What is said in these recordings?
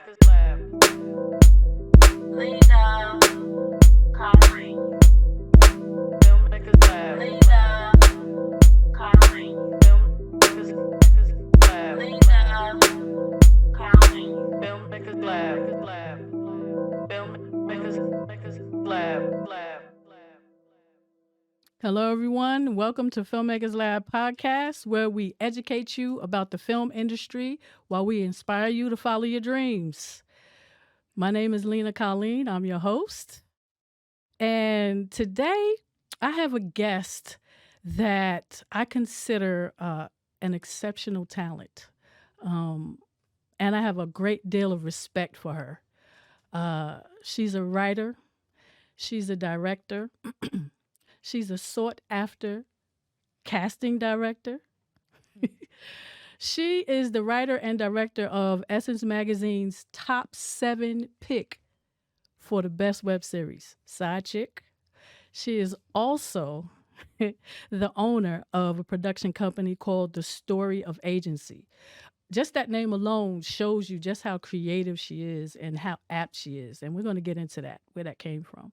Filmmakers Lab. Lena, Colleen. Filmmakers Lab. Lena, Colleen. Filmmakers Lab. Lena, Colleen. Filmmakers Lab. Filmmakers Lab. Hello, everyone. Welcome to Filmmakers Lab podcast, where we educate you about the film industry while we inspire you to follow your dreams. My name is Lena Colleen. I'm your host. And today I have a guest that I consider an exceptional talent. And I have a great deal of respect for her. She's a writer, she's a director. She's a sought after casting director. She is the writer and director of Essence Magazine's top 7 pick for the best web series, Side Chick. She is also the owner of a production company called The Story of Agency. Just that name alone shows you just how creative she is and how apt she is. And we're going to get into that, where that came from.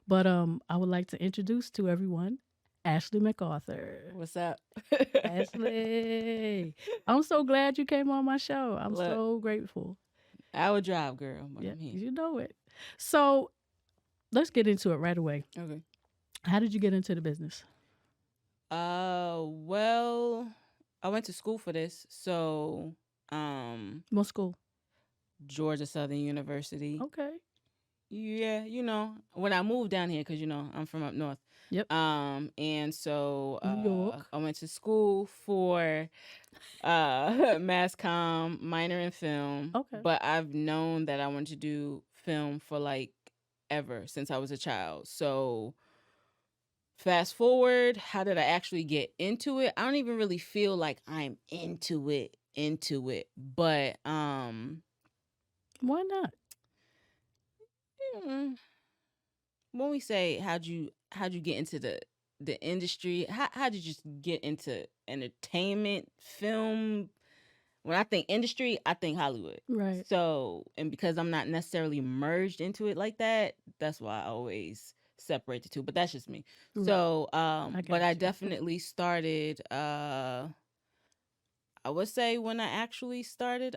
But I would like to introduce to everyone Ashley MacArthur. What's up? Ashley, I'm so glad you came on my show. I'm Look, so grateful. I would drive, girl, but Yeah, I'm here. you know it. So let's get into it right away. Okay. How did you get into the business? Well, I went to school for this. So, What school? Georgia Southern University. Okay. Yeah, when I moved down here, because I'm from up north. Yep. And so New York. I went to school for mass comm, minor in film. Okay. But I've known that I wanted to do film for like ever since I was a child. So fast forward, how did I actually get into it? I don't even really feel like I'm into it. But Why not? when we say how'd you get into the industry, how did you just get into entertainment, film? When I think industry, I think Hollywood. Right. So, and because I'm not necessarily merged into it like that, that's why I always separate the two. But that's just me. Right. So, got but I you. definitely started. I would say when I actually started,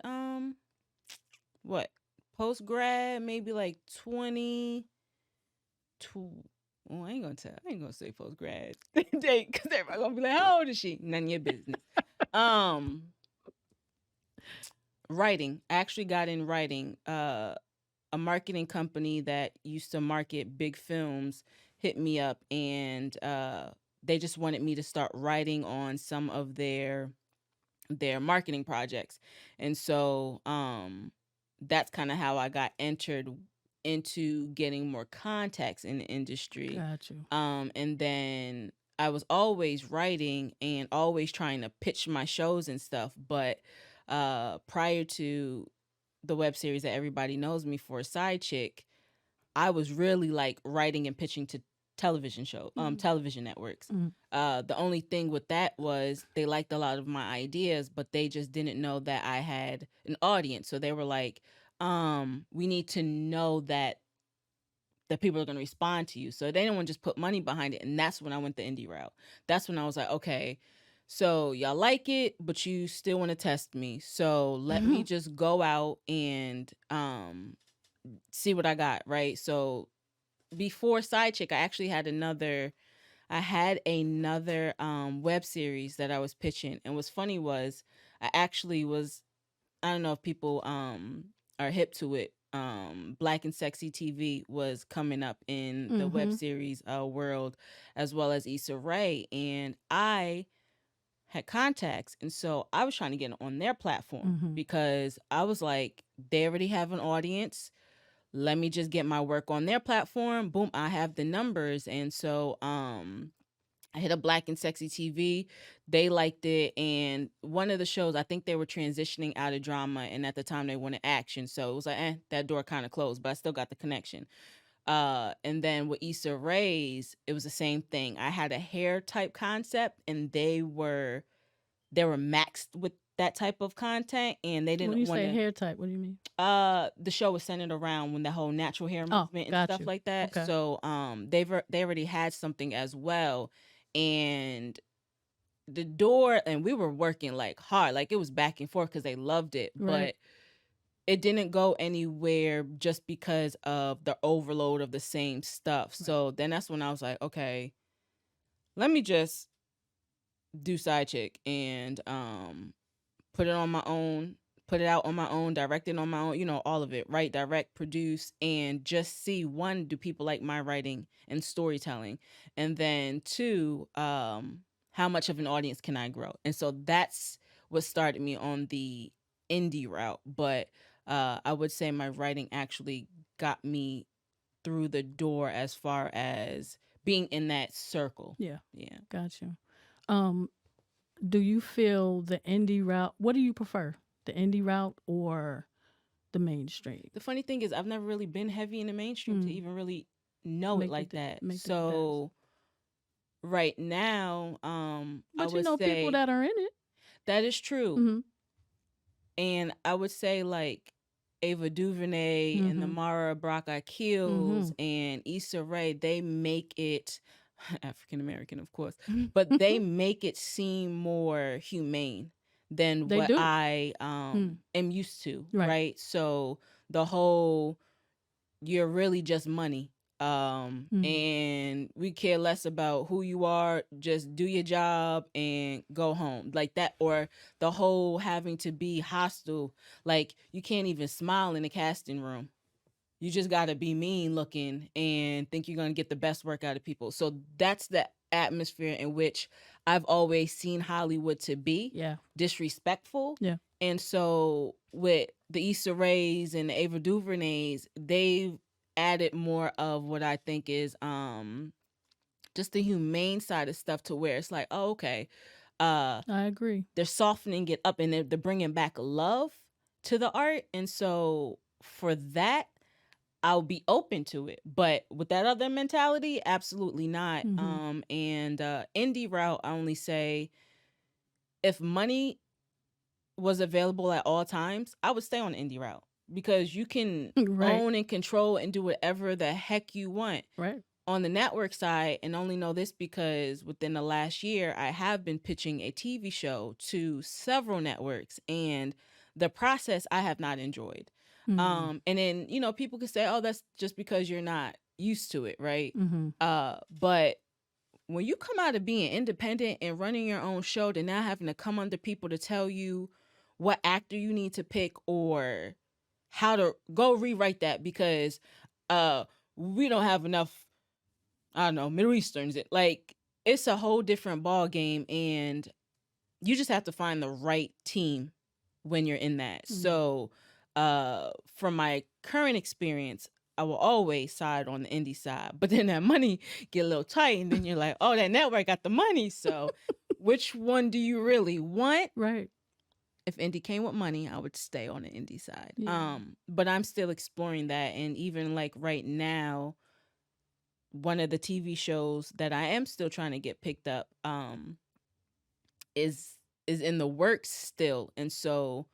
what, post grad, maybe like 20. Well, I ain't gonna say post grad date because everybody gonna be like, how old is she? None of your business. Writing. I actually got in writing. A marketing company that used to market big films hit me up, and they just wanted me to start writing on some of their marketing projects. And so that's kind of how I got entered into getting more contacts in the industry. Got you. And then I was always writing and always trying to pitch my shows and stuff. But prior to the web series that everybody knows me for, Side Chick, I was really like writing and pitching to television networks. The only thing with that was they liked a lot of my ideas, but they just didn't know that I had an audience. So they were like, we need to know that people are going to respond to you. So they didn't want to just put money behind it. And that's when I went the indie route. That's when I was like, okay, so y'all like it, but you still want to test me. So let me just go out and see what I got, right? So before Side Chick, I actually had another web series that I was pitching. And what's funny was I don't know if people are hip to it. Black and Sexy TV was coming up in the web series world, as well as Issa Rae, and I had contacts, and so I was trying to get on their platform because I was like, they already have an audience. Let me just get my work on their platform. Boom, I have the numbers. And so I hit a Black and Sexy TV. They liked it. And one of the shows, I think they were transitioning out of drama, and at the time they wanted action. So it was like, that door kind of closed, but I still got the connection. And then with Issa Rae's, it was the same thing. I had a hair type concept, and they were maxed with that type of content, and they When didn't you want say to. hair type, what do you mean? The show was centered around when the whole natural hair Oh, movement and got stuff you. like that. Okay. So they already had something as well, and the door, and we were working like hard, like it was back and forth because they loved it, Right. but it didn't go anywhere just because of the overload of the same stuff. So then that's when I was like, okay, let me just do side chick and put it on my own, put it out on my own, direct it on my own, all of it, write, direct, produce, and just see, one, do people like my writing and storytelling? And then two, how much of an audience can I grow? And so that's what started me on the indie route. But I would say my writing actually got me through the door as far as being in that circle. Yeah. Yeah. Got you. Do you feel the indie route? What do you prefer, the indie route or the mainstream? The funny thing is, I've never really been heavy in the mainstream to even really know it like that. So right now, but I would people say that are in it. that is true. Mm-hmm. And I would say like Ava DuVernay and the Mara Braca Keels and Issa Rae, they make it African American, of course, but they make it seem more humane than They what do. I am used to, Right. right? So the whole, you're really just money, and we care less about who you are, just do your job and go home, like that. Or the whole having to be hostile, like you can't even smile in the casting room, you just got to be mean looking and think you're going to get the best work out of people. So that's the atmosphere in which I've always seen Hollywood to be. Yeah. Disrespectful. Yeah. And so with the Issa Raes and the Ava DuVernays, they've added more of what I think is just the humane side of stuff, to where it's like, oh, okay, I agree. they're softening it up and they're bringing back love to the art. And so for that, I'll be open to it. But with that other mentality, absolutely not. And indie route, I only say, if money was available at all times, I would stay on the indie route, because you can own and control and do whatever the heck you want. Right. On the network side, and only know this because within the last year, I have been pitching a TV show to several networks, and the process I have not enjoyed. And then, people could say, oh, that's just because you're not used to it, right? But when you come out of being independent and running your own show, to now having to come under people to tell you what actor you need to pick or how to go rewrite that because we don't have enough, I don't know, Middle Easterns. Like, it's a whole different ball game, and you just have to find the right team when you're in that. So from my current experience, I will always side on the indie side, but then that money get a little tight, and then you're like, oh, that network got the money. So which one do you really want? Right. If indie came with money, I would stay on the indie side. Yeah. But I'm still exploring that. And even like right now, one of the TV shows that I am still trying to get picked up is in the works still. And so,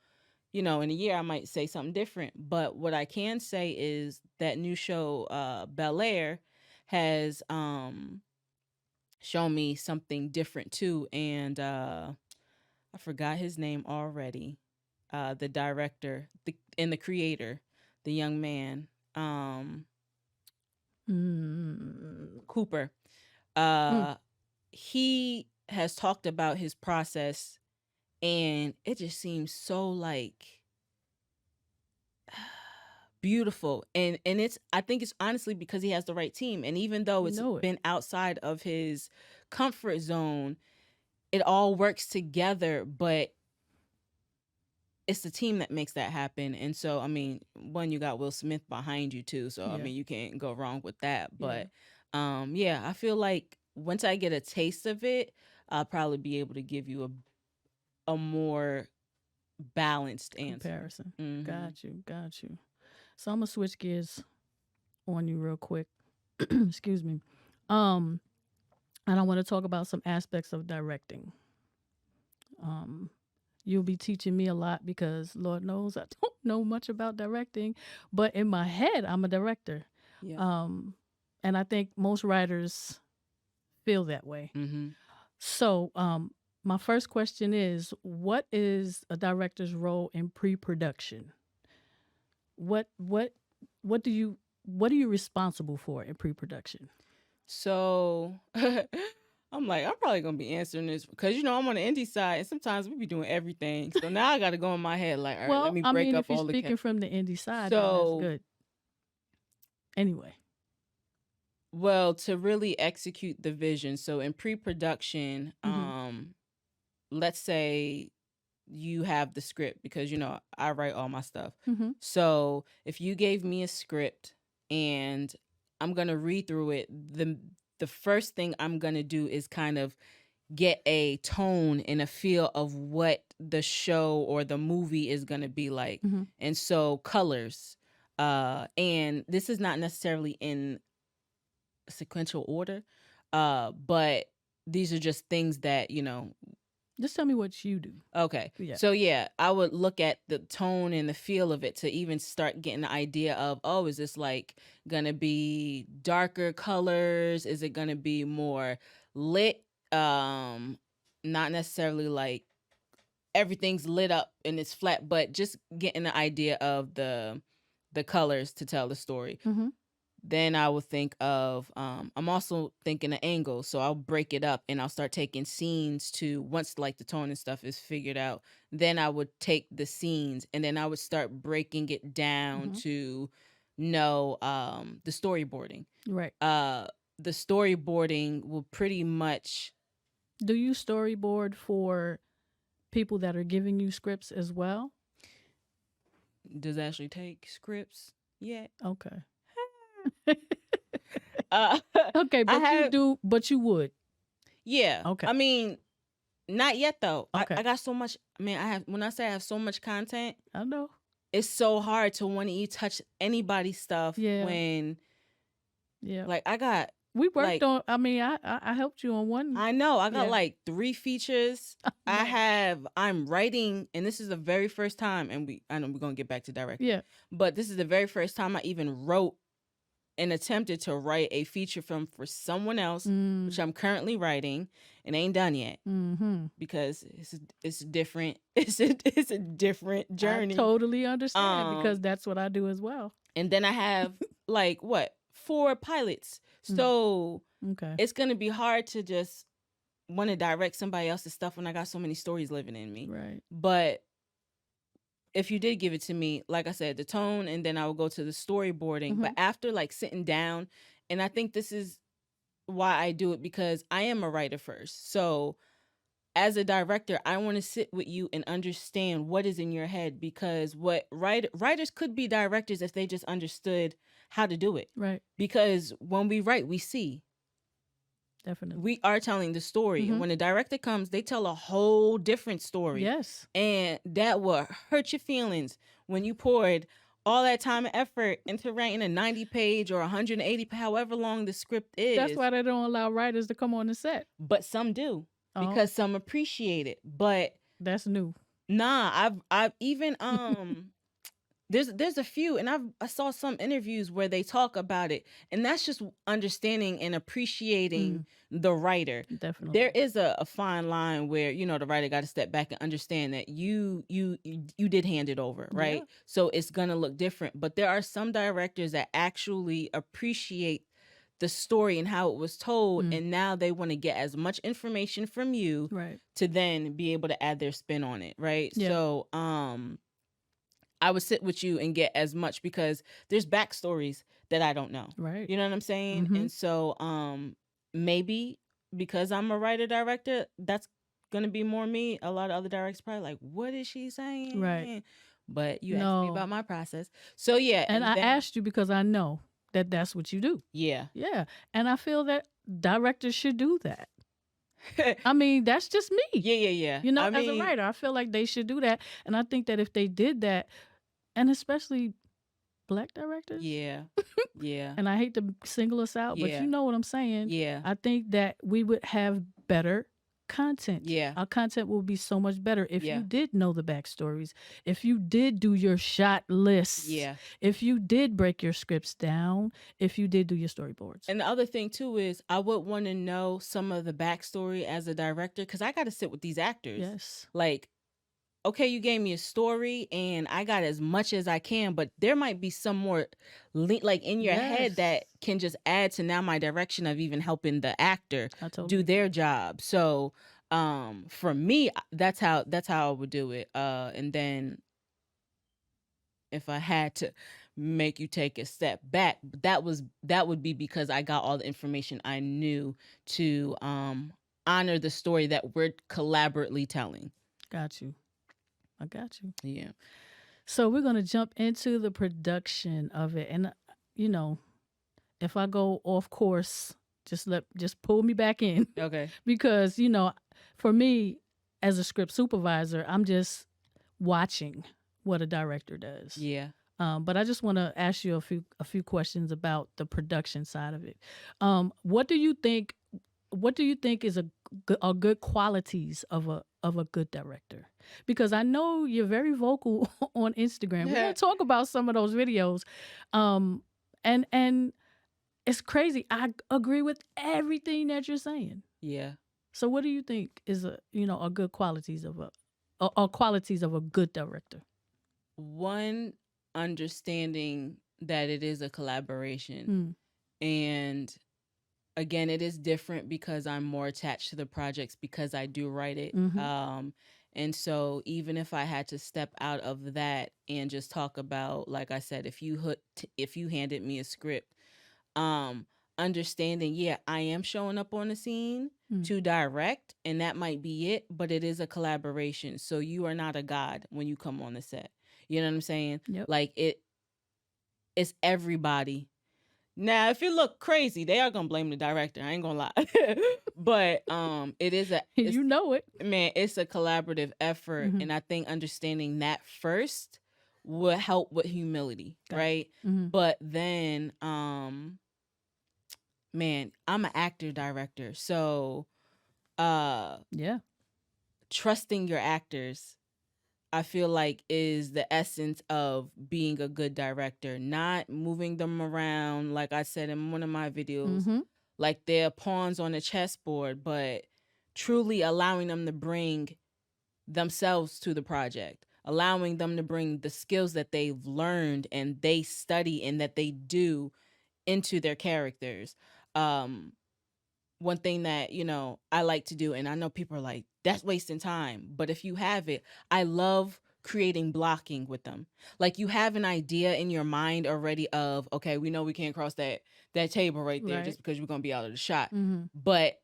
in a year I might say something different. But what I can say is that new show, Bel Air, has shown me something different too. And I forgot his name already. The director and the creator, the young man, Cooper. He has talked about his process, and it just seems so like beautiful. And I think it's honestly because he has the right team. And even though it's been outside of his comfort zone, it all works together. But it's the team that makes that happen. And so, I mean, one, you got Will Smith behind you too. So, I mean, you can't go wrong with that. But I feel like once I get a taste of it, I'll probably be able to give you a more balanced answer. Comparison. Got you. So I'm gonna switch gears on you real quick. Excuse me. And I want to talk about some aspects of directing. You'll be teaching me a lot because Lord knows I don't know much about directing, but in my head, I'm a director. Yeah. And I think most writers feel that way. Mm-hmm. So, my first question is, what is a director's role in pre-production? What are you responsible for in pre-production? So I'm like, I'm probably gonna be answering this because I'm on the indie side, and sometimes we be doing everything. So now I got to go in my head like, all right, let Well, me I break mean, up if you're all the. speaking from the indie side, then So that's good. Anyway, well, to really execute the vision. So in pre-production, let's say you have the script because I write all my stuff. So if you gave me a script and I'm gonna read through it, the first thing I'm gonna do is kind of get a tone and a feel of what the show or the movie is gonna be like. And so colors, and this is not necessarily in sequential order, but these are just things that just tell me what you do. Okay. Yeah. So yeah, I would look at the tone and the feel of it to even start getting the idea of, oh, is this like gonna be darker colors? Is it gonna be more lit? Not necessarily like everything's lit up and it's flat, but just getting the idea of the colors to tell the story. Then I would think of, I'm also thinking of angles. So I'll break it up and I'll start taking scenes to, once like the tone and stuff is figured out, then I would take the scenes and then I would start breaking it down to the storyboarding. Right. The storyboarding will pretty much. Do you storyboard for people that are giving you scripts as well? Does Ashley take scripts yet? Okay. Okay, but you would. Yeah. Okay. I mean, not yet though. Okay. I got so much. I mean, when I say I have so much content, I know it's so hard to want to touch anybody's stuff. Yeah. When. Yeah. Like I got. We worked on. I mean, I helped you on one. I know. I got like 3 features. I'm writing, and this is the very first time. And I know we're gonna get back to directing. Yeah. But this is the very first time I even wrote and attempted to write a feature film for someone else, which I'm currently writing and ain't done yet because it's different. It's a different journey. I totally understand because that's what I do as well. And then I have like 4 pilots. So it's gonna be hard to just want to direct somebody else's stuff when I got so many stories living in me. Right. But if you did give it to me, like I said, the tone, and then I would go to the storyboarding. But after like sitting down, and I think this is why I do it, because I am a writer first. So as a director, I want to sit with you and understand what is in your head, because what writers could be directors if they just understood how to do it. Right. Because when we write, we see. Definitely. We are telling the story. And when the director comes, they tell a whole different story. Yes. And that will hurt your feelings when you poured all that time and effort into writing a 90-page or 180, however long the script is. That's why they don't allow writers to come on the set. But some do, because some appreciate it. But that's new. Nah, I've even there's a few, and I saw some interviews where they talk about it, and that's just understanding and appreciating the writer. Definitely. There is a fine line where the writer got to step back and understand that you did hand it over, right? Yeah. So it's gonna look different. But there are some directors that actually appreciate the story and how it was told, and now they want to get as much information from you, right, to then be able to add their spin on it, right? Yeah. So I would sit with you and get as much, because there's backstories that I don't know. Right. You know what I'm saying? And so maybe because I'm a writer director, that's gonna be more me. A lot of other directors probably like, what is she saying? Right. But you asked me about my process. So yeah. And I asked you because I know that that's what you do. Yeah. Yeah. And I feel that directors should do that. I mean, that's just me. Yeah. You know, as a writer, I feel like they should do that. And I think that if they did that, and especially Black directors. Yeah. Yeah. And I hate to single us out, but you know what I'm saying. Yeah. I think that we would have better content. Yeah. Our content will be so much better if Yeah. you did know the backstories, if you did do your shot lists, Yeah. if you did break your scripts down, if you did do your storyboards. And the other thing too is I would want to know some of the backstory as a director, because I got to sit with these actors. Yes. Like, okay, you gave me a story and I got as much as I can, but there might be some more like in your head that Yes. can just add to now my direction of even helping the actor I totally do agree. their job. So for me, that's how I would do it. And then if I had to make you take a step back, that would be because I got all the information I knew to honor the story that we're collaboratively telling. Got you. I got you. Yeah. So we're going to jump into the production of it. And, you know, if I go off course, just pull me back in. Okay. Because, you know, for me as a script supervisor, I'm just watching what a director does. Yeah. But I just want to ask you a few questions about the production side of it. What do you think is a good qualities of a good director? Because I know you're very vocal on Instagram. We're gonna talk about some of those videos, and it's crazy. I agree with everything that you're saying. Yeah. So, what do you think is a good qualities of qualities of a good director? One, understanding that it is a collaboration, and again, it is different because I'm more attached to the projects because I do write it. And so even if I had to step out of that and just talk about, like I said, if you handed me a script, understanding, yeah, I am showing up on the scene to direct, and that might be it, but it is a collaboration. So you are not a god when you come on the set. You know what I'm saying? Yep. Like it's everybody. Now, if it look crazy, they are gonna blame the director. I ain't gonna lie, but it is You know it. man. It's a collaborative effort, and I think understanding that first will help with humility, right? But then, man, I'm an actor director, so Yeah. trusting your actors, I feel like, is the essence of being a good director. Not moving them around, like I said in one of my videos, like they're pawns on a chessboard, but truly allowing them to bring themselves to the project, allowing them to bring the skills that they've learned and they study and that they do into their characters. One thing that, I like to do, and I know people are like, that's wasting time. But if you have it, I love creating blocking with them. Like, you have an idea in your mind already of, okay, we know we can't cross that table right there just because we're going to be out of the shot. But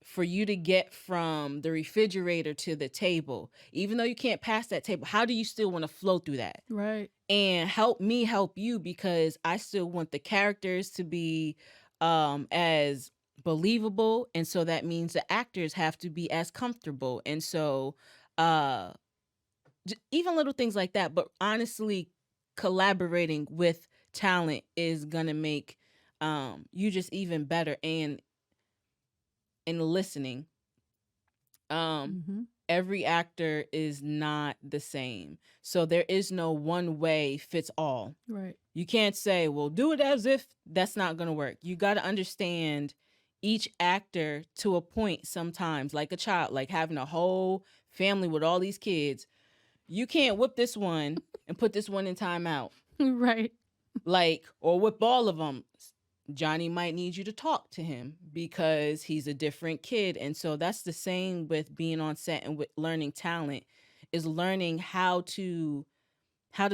for you to get from the refrigerator to the table, even though you can't pass that table, how do you still want to flow through that? Right. And help me help you, because I still want the characters to be as believable, and so that means the actors have to be as comfortable. And so even little things like that, but honestly, collaborating with talent is gonna make you just even better. And in listening, every actor is not the same, so there is no one way fits all. Right. You can't say, well, do it as if. That's not going to work. You got to understand each actor to a point sometimes, like a child, like having a whole family with all these kids. You can't whip this one and put this one in timeout. Right. Like, or whip all of them. Johnny might need you to talk to him because he's a different kid. And so that's the same with being on set and with learning talent, is learning how to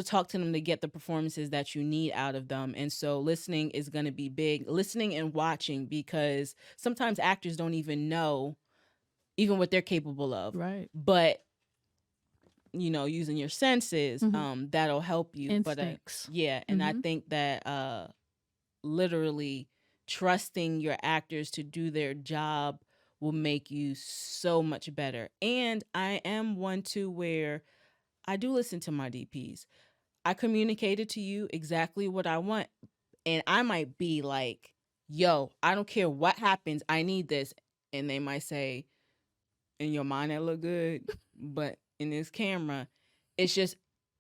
talk to them to get the performances that you need out of them. And so listening is going to be big. Listening and watching, because sometimes actors don't even know even what they're capable of. Right. But, using your senses, that'll help you. Instincts. But and I think that literally trusting your actors to do their job will make you so much better. And I am one too where I do listen to my DPs. I communicated to you exactly what I want. And I might be like, yo, I don't care what happens. I need this. And they might say, in your mind that look good, but in this camera, it's just,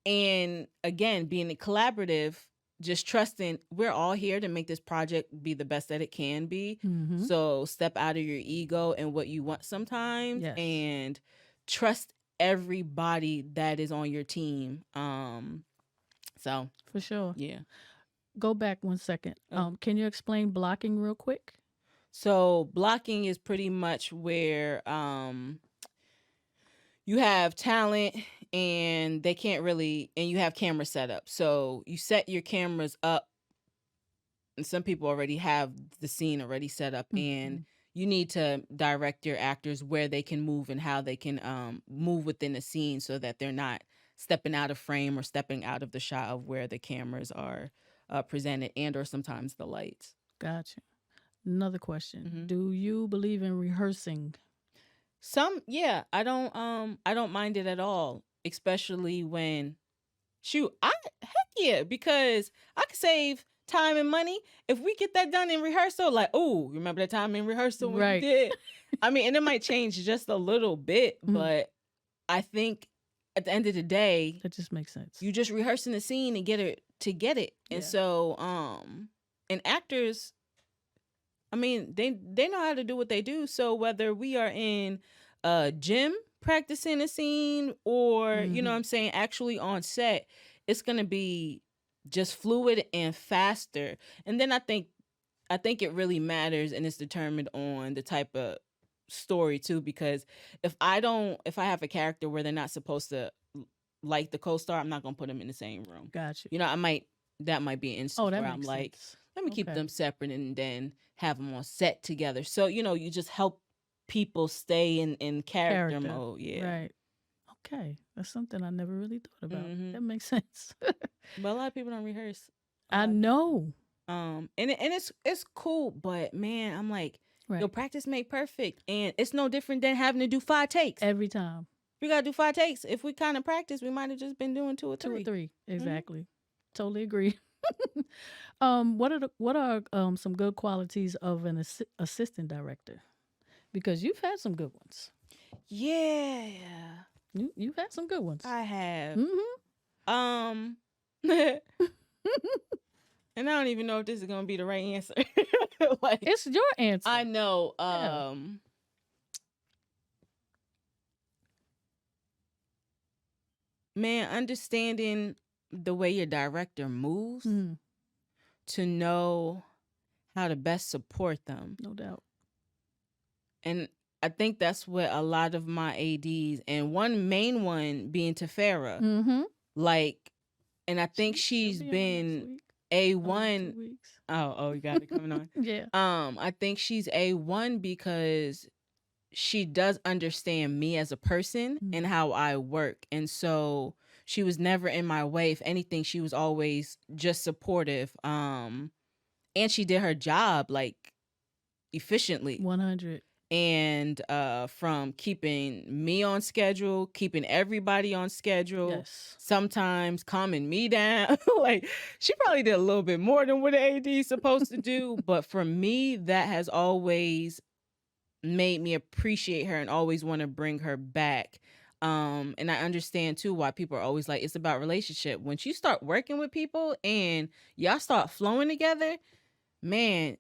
and again, being a collaborative, just trusting we're all here to make this project be the best that it can be. Mm-hmm. So step out of your ego and what you want sometimes, Yes. and trust everybody that is on your team. So For sure. yeah. Go back 1 second. Okay. Can you explain blocking real quick? So blocking is pretty much where you have talent and they can't really, and you have camera set up. So you set your cameras up, and some people already have the scene already set up, and you need to direct your actors where they can move and how they can move within the scene so that they're not stepping out of frame or stepping out of the shot of where the cameras are presented, and or sometimes the lights. Gotcha. Another question. Mhm. Do you believe in rehearsing? Yeah, I don't mind it at all, especially when heck yeah, because I could save time and money if we get that done in rehearsal. Like, oh, remember that time in rehearsal when Right. you did? I mean, and it might change just a little bit, but I think at the end of the day, That just makes sense. you just rehearsing the scene and get it. And Yeah. so and actors, I mean, they know how to do what they do. So whether we are in a gym practicing a scene or, you know what I'm saying, actually on set, it's going to be just fluid and faster. And then I think it really matters, and it's determined on the type of story too, because if I have a character where they're not supposed to like the co-star, I'm not going to put them in the same room. Gotcha. You know, that might be an instance that where I'm makes like, sense. let me keep Okay. them separate and then have them on set together. So, you know, you just help people stay in character mode. Yeah. Right. Okay. That's something I never really thought about. Mhm. That makes sense. But a lot of people don't rehearse. I know. And it's cool, but man, I'm like, Right. yo, practice make perfect. And it's no different than having to do 5 takes. Every time. We got to do 5 takes. If we kind of practice, we might have just been doing 2 or 3. 2 or 3. Exactly. Totally agree. What are some good qualities of an assistant director? Because you've had some good ones. Yeah. You've had some good ones. I have. Mm-hmm. And I don't even know if this is gonna be the right answer. Like, It's your answer. I know. Yeah. Man, understanding the way your director moves Mhm. to know how to best support them. No doubt. And I think that's what a lot of my ADs, and one main one being Tafera, Mm-hmm. like, and I think She'll she's be on been next week. A1. 2 weeks. Oh, you got it coming on. Yeah. I think she's A1 because she does understand me as a person and how I work. And so she was never in my way. If anything, she was always just supportive. And she did her job like efficiently. 100. And from keeping me on schedule, keeping everybody on schedule, Yes. sometimes calming me down. Like, she probably did a little bit more than what an AD is supposed to do. But for me, that has always made me appreciate her and always want to bring her back. And I understand too why people are always like, it's about relationship. Once you start working with people and y'all start flowing together, man,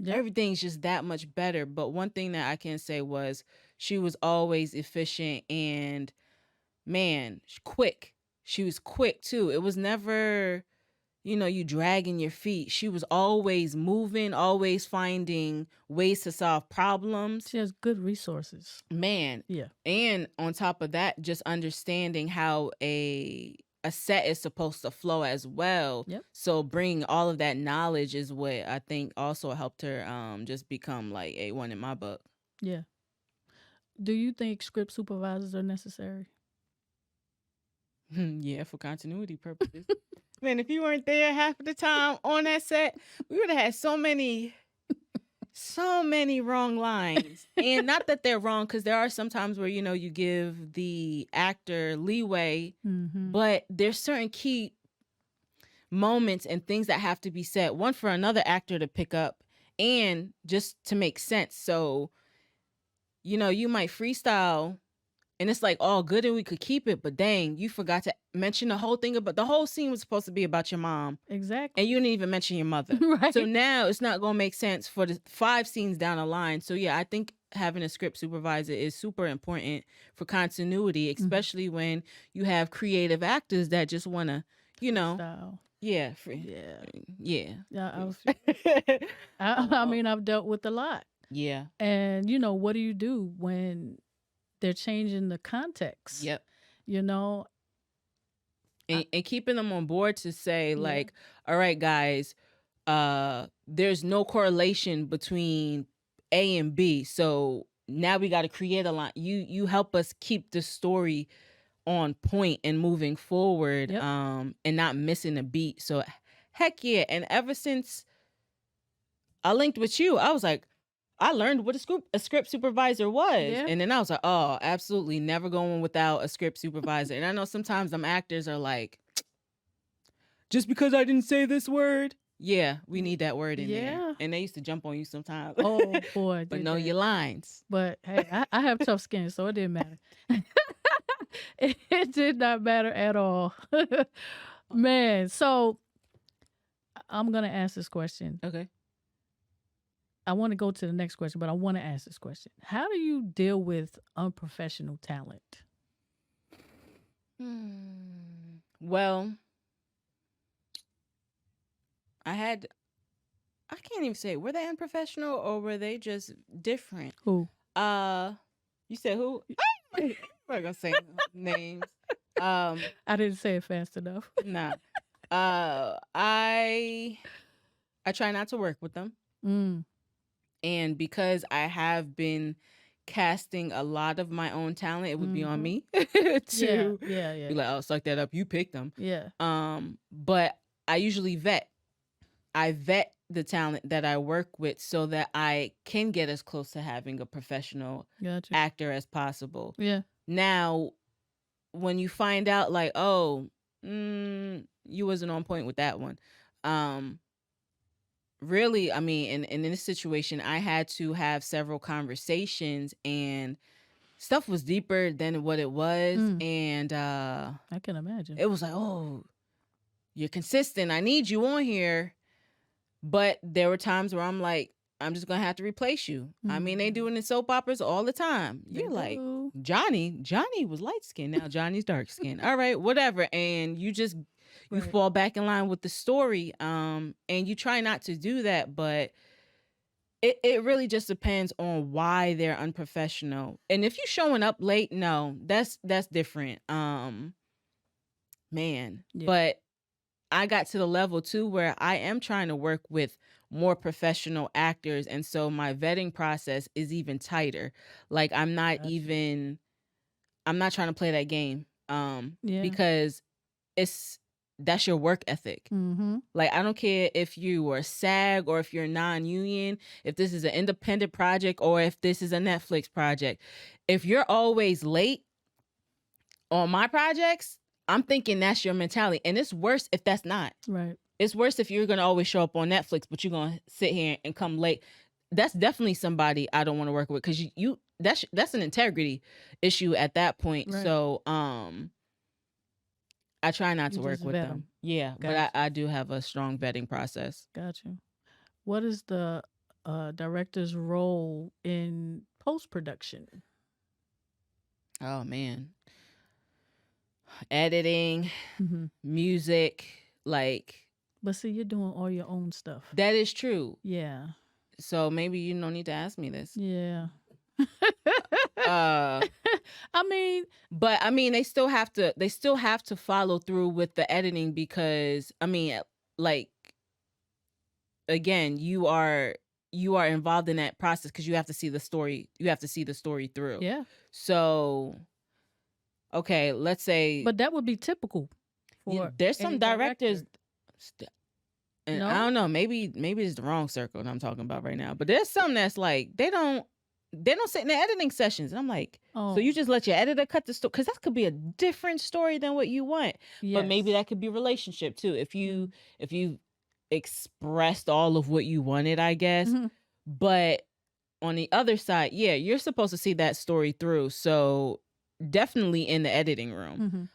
everything's just that much better. But one thing that I can say was she was always efficient and, man, quick. She was quick too. It was never, you know, you dragging your feet. She was always moving, always finding ways to solve problems. She has good resources. Man. Yeah. And on top of that, just understanding how a set is supposed to flow as well. Yep. So bringing all of that knowledge is what I think also helped her just become like A1 in my book. Yeah. Do you think script supervisors are necessary? Yeah, for continuity purposes. Man, if you weren't there half of the time on that set, we would have had so many wrong lines. And not that they're wrong, because there are some times where, you know, you give the actor leeway, but there's certain key moments and things that have to be said, one for another actor to pick up and just to make sense. So you might freestyle and it's like all good and we could keep it, but dang, you forgot to mention the whole thing about the whole scene was supposed to be about your mom. Exactly. And you didn't even mention your mother. Right. So now it's not going to make sense for the 5 scenes down the line. So yeah, I think having a script supervisor is super important for continuity, especially when you have creative actors that just want to, Style. yeah. Yeah. Yeah. I mean, I've dealt with a lot. Yeah. And, what do you do when they're changing the context? Yep. And keeping them on board to say like, all right, guys, there's no correlation between A and B. So now we got to create a line. You help us keep the story on point and moving forward, and not missing a beat. So heck yeah. And ever since I linked with you, I was like, I learned what a script supervisor was. Yeah. And then I was like, oh, absolutely never going without a script supervisor. And I know sometimes them actors are like, just because I didn't say this word. Yeah, we need that word in there. And they used to jump on you sometimes. Oh boy. But know your lines. But hey, I have tough skin, so it didn't matter. It did not matter at all. Man, so I'm going to ask this question. Okay. I want to go to the next question, but I want to ask this question. How do you deal with unprofessional talent? Well, I can't even say, were they unprofessional or were they just different? Who? You said who? I'm not gonna say names. I didn't say it fast enough. Nah. I try not to work with them. And because I have been casting a lot of my own talent, it would be on me to be like, oh, suck that up. You picked them. Yeah. But I usually vet. I vet the talent that I work with so that I can get as close to having a professional actor as possible. Yeah. Now, when you find out like, oh, you wasn't on point with that one. Really, I mean, in this situation, I had to have several conversations and stuff was deeper than what it was. And I can imagine. It was like, oh, you're consistent. I need you on here. But there were times where I'm like, I'm just going to have to replace you. I mean, they do it in soap operas all the time. You're like, Johnny was light skinned. Now Johnny's dark skinned. All right, whatever. And you just... You fall back in line with the story, and you try not to do that, but it really just depends on why they're unprofessional. And if you're showing up late, no, that's different. Man, but I got to the level too where I am trying to work with more professional actors, and so my vetting process is even tighter. Like I'm not trying to play that game, because that's your work ethic. Like, I don't care if you are SAG or if you're non-union, if this is an independent project or if this is a Netflix project. If you're always late on my projects, I'm thinking that's your mentality. And it's worse if that's not. Right. It's worse if you're going to always show up on Netflix, but you're going to sit here and come late. That's definitely somebody I don't want to work with, because that's an integrity issue at that point. Right. So, I try not to work with them. Yeah, but I do have a strong vetting process. Gotcha. What is the director's role in post-production? Oh, man. Editing, music, like... But see, you're doing all your own stuff. That is true. Yeah. So maybe you don't need to ask me this. Yeah. But they still have to follow through with the editing, because like, again, you are involved in that process because you have to see the story through. Yeah. So okay, let's say, but that would be typical for there's some directors and I don't know, maybe it's the wrong circle that I'm talking about right now, but there's some that's like they don't sit in the editing sessions. And I'm like, so you just let your editor cut the story? Because that could be a different story than what you want. Yes. But maybe that could be relationship too. If you expressed all of what you wanted, I guess. But on the other side, yeah, you're supposed to see that story through. So definitely in the editing room.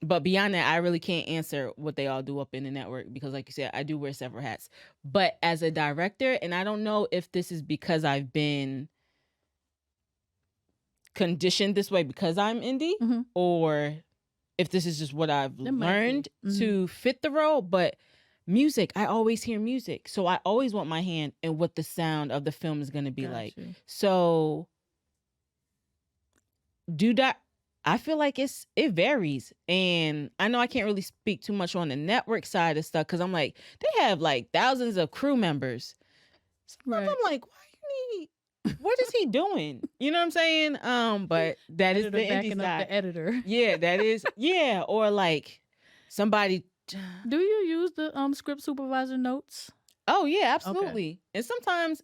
But beyond that, I really can't answer what they all do up in the network because, like you said, I do wear several hats. But as a director, and I don't know if this is because I've been conditioned this way because I'm indie, or if this is just what I've learned to fit the role, but music, I always hear music. So I always want my hand in what the sound of the film is going to be like. So I feel like it varies. And I know I can't really speak too much on the network side of stuff because I'm like, they have like thousands of crew members. Sometimes I'm like, why you need what is he doing? You know what I'm saying? But that is the indie side. Up the editor. Yeah, that is. Yeah, or like somebody. Do you use the script supervisor notes? Oh yeah, absolutely. Okay. And sometimes,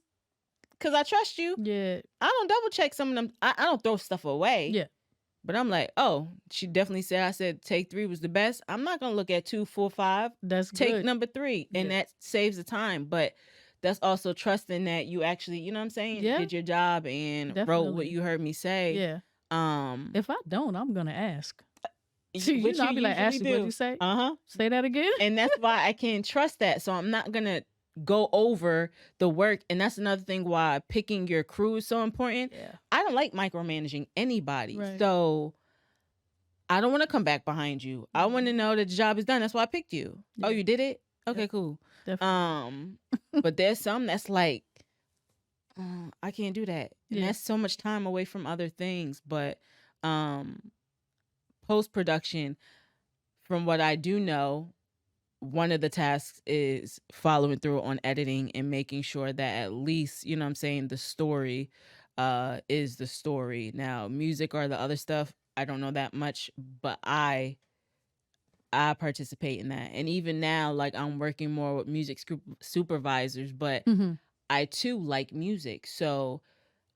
because I trust you, I don't double check some of them. I don't throw stuff away. Yeah. But I'm like, oh, she definitely said, I said take 3 was the best. I'm not gonna look at 2, 4, 5. That's take good. number 3, and that saves the time. But that's also trusting that you actually, you know what I'm saying, did your job and wrote what you heard me say. Yeah. If I don't, I'm gonna ask. See, I'll be like, Ashley, what'd you say? Say that again. And that's why I can't trust that. So I'm not gonna go over the work. And that's another thing why picking your crew is so important. Yeah. I don't like micromanaging anybody. Right. So I don't want to come back behind you. I want to know that the job is done. That's why I picked you. Yeah. Oh, you did it? Okay, cool. Definitely. But there's some that's like, I can't do that. And that's so much time away from other things. But post-production, from what I do know, one of the tasks is following through on editing and making sure that at least, you know what I'm saying, the story is the story. Now, music or the other stuff, I don't know that much, but I participate in that. And even now, like, I'm working more with music supervisors, but I too like music. So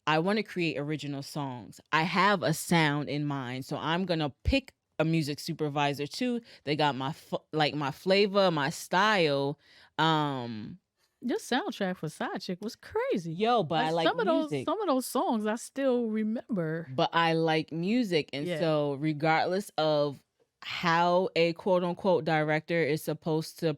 I want to create original songs. I have a sound in mind, so I'm going to pick a music supervisor too. They got my flavor, my style. Your soundtrack for Side Chick was crazy. Yo, but I like music. Some of those songs I still remember. But I like music, and so regardless of how a quote unquote director is supposed to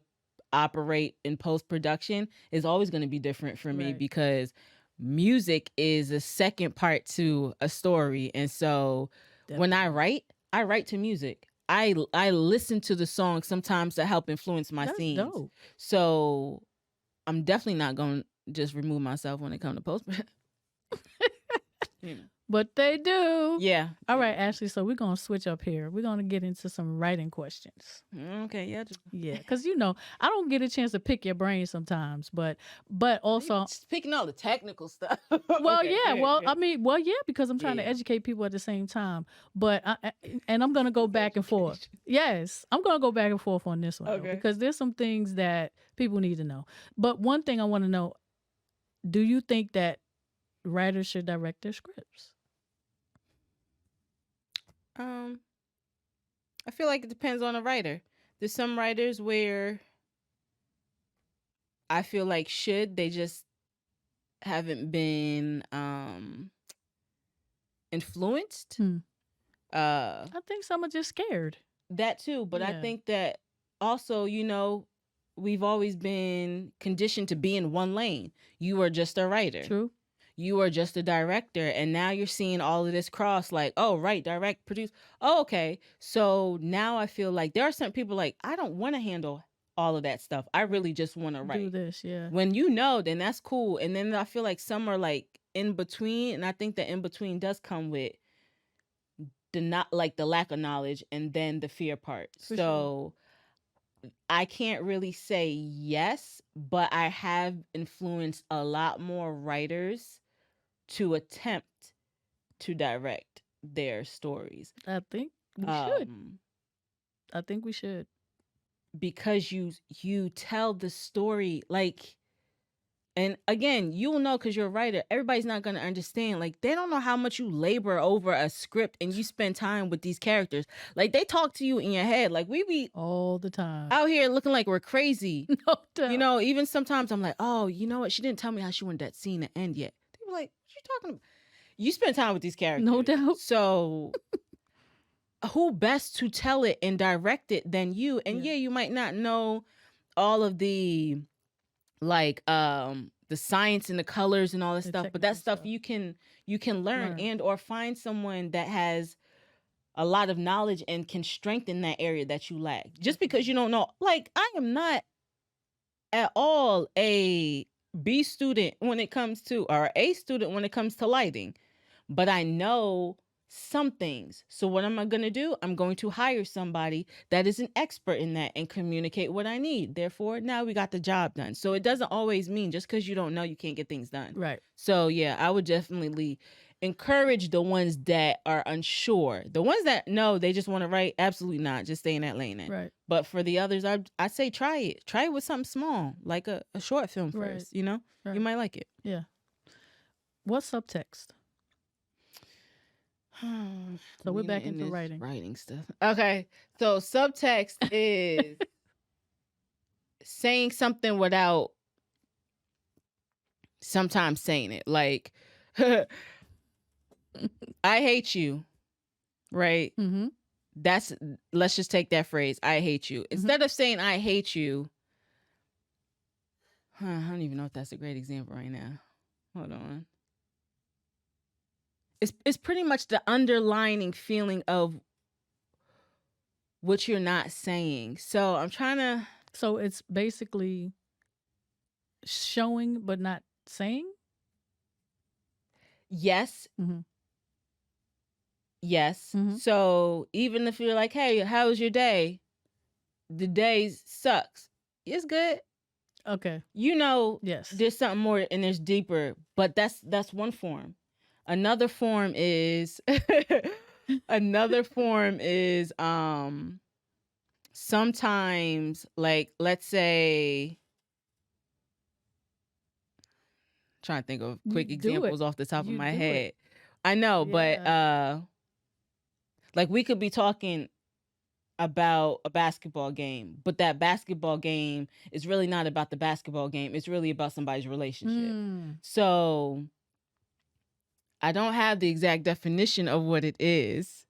operate in post production, is always going to be different for me because music is a second part to a story. And so when I write to music. I listen to the song sometimes to help influence my scenes. Dope. So I'm definitely not going to just remove myself when it comes to post. But they do. Yeah. All right, Ashley. So we're going to switch up here. We're going to get into some writing questions. Okay. Yeah. Yeah. Because, I don't get a chance to pick your brain sometimes, but also just picking all the technical stuff. Well, okay, yeah. Well, I mean, because I'm trying to educate people at the same time. But I'm going to go back and forth. Yes, I'm going to go back and forth on this one because there's some things that people need to know. But one thing I want to know: do you think that writers should direct their scripts? I feel like it depends on the writer. There's some writers where I feel like they just haven't been influenced. I think some are just scared. That too, but I think that also, we've always been conditioned to be in one lane. You are just a writer. True. You are just a director, and now you're seeing all of this cross, like, oh, right, direct, produce. Oh, okay. So now I feel like there are some people like, I don't want to handle all of that stuff. I really just want to write. Do this, yeah. When then that's cool. And then I feel like some are like in between, and I think the in between does come with the lack of knowledge and then the fear part. For sure. I can't really say yes, but I have influenced a lot more writers to attempt to direct their stories. I think we should. I think we should. Because you tell the story, like, And again, you'll know because you're a writer. Everybody's not going to understand. Like, they don't know how much you labor over a script and you spend time with these characters. Like, they talk to you in your head. Like, we be all the time out here looking like we're crazy. No doubt. You know, even sometimes I'm like, oh, you know what? She didn't tell me how she wanted that scene to end yet. They were like, what you talking about? You spend time with these characters. No doubt. So who best to tell it and direct it than you? And Yeah. yeah, you might not know all of the like the science and the colors and all that The stuff, but that technical stuff stuff. you can learn and or find someone that has a lot of knowledge and can strengthen that area that you lack. Just because you don't know, like, I am not at all a B student when it comes to, or A student when it comes to lighting, but I know some things. So what am I going to do? I'm going to hire somebody that is an expert in that and communicate what I need. Therefore, now we got the job done. So it doesn't always mean just because you don't know, you can't get things done. Right. So yeah, I would definitely encourage the ones that are unsure. The ones that know they just want to write, absolutely not. Just stay in that lane. Right. But for the others, I say try it. Try it with something small, like a short film Right. first, you know? Right. You might like it. Yeah. What's subtext? So we're back into writing stuff. Okay. So subtext is saying something without sometimes saying it. Like, I hate you. Right? Mm-hmm. Let's just take that phrase. I hate you. Instead of saying I hate you. I don't even know if that's a great example right now. Hold on. It's pretty much the underlining feeling of what you're not saying. So I'm trying to. So it's basically showing but not saying? Yes. Mm-hmm. Yes. Mhm. So even if you're like, hey, how was your day? The day sucks. It's good. Okay. You know, Yes. there's something more and there's deeper, but that's one form. Another form is sometimes, like, let's say, trying to think of quick Do examples it. off the top of You my do head. it. I know, but Yeah. like, we could be talking about a basketball game, but that basketball game is really not about the basketball game. It's really about somebody's relationship. Mm. So I don't have the exact definition of what it is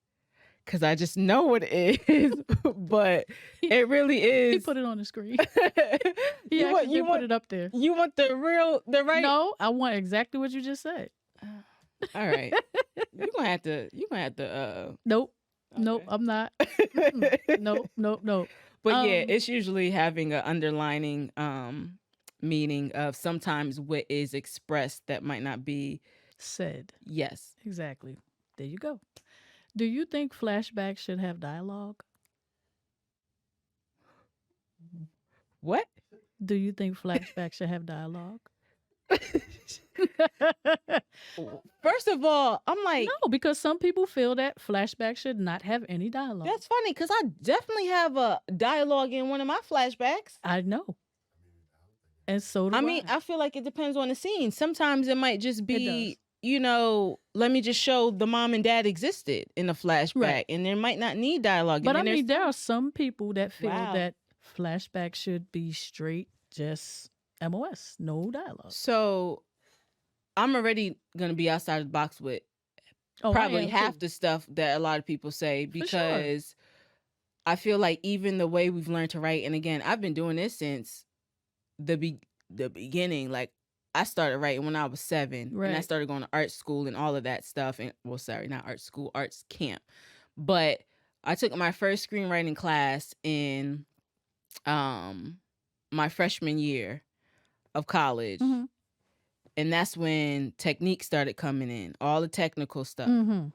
because I just know what it is, but it really is. He put it on the screen. He you actually want put it up there. You want the right? No, I want exactly what you just said. All right. You're gonna have to Nope. Nope, okay. I'm not. Mm-mm. Nope. But yeah, it's usually having an underlining meaning of sometimes what is expressed that might not be said. Yes. Exactly. There you go. Do you think flashbacks should have dialogue? What? Do you think flashbacks should have dialogue? First of all, I'm like, No, because some people feel that flashbacks should not have any dialogue. that's funny because I definitely have a dialogue in one of my flashbacks. I know. And so do I. I mean, I feel like it depends on the scene. Sometimes it might just It be, does. you know, let me just show the mom and dad existed in a flashback, Right. and there might not need dialogue. But I and then mean, there are some people that feel Wow. that flashbacks should be straight, just MOS, no dialogue. So I'm already going to be outside of the box with Oh, I probably am half too. the stuff that a lot of people say For sure. because I feel like even the way we've learned to write, and again, I've been doing this since the beginning. Like, I started writing when I was 7, and I Right. started going to art school and all of that stuff. And well, sorry, not art school, arts camp. But I took my first screenwriting class in my freshman year of college. Mm-hmm. And that's when technique started coming in, all the technical stuff. Mm-hmm.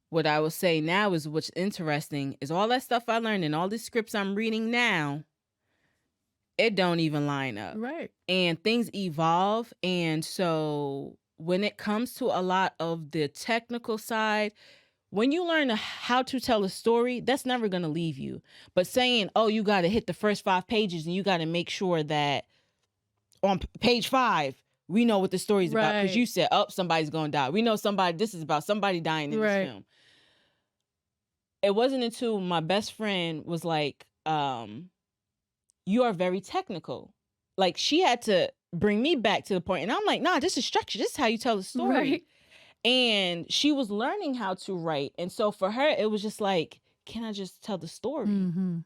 What I will say now is what's interesting is all that stuff I learned and all the scripts I'm reading now, it don't even line up. Right. And things evolve. And so when it comes to a lot of the technical side, when you learn how to tell a story, that's never going to leave you. But saying, oh, you got to hit the first 5 pages and you got to make sure that on page 5, we know what the story's about because Right. you said, oh, somebody's gonna die. We know this is about somebody dying in this Right. film. It wasn't until my best friend was like, you are very technical. Like, she had to bring me back to the point, and I'm like, nah, this is structure. This is how you tell the story. Right. And she was learning how to write, and so for her, it was just like, can I just tell the story? Mm-hmm.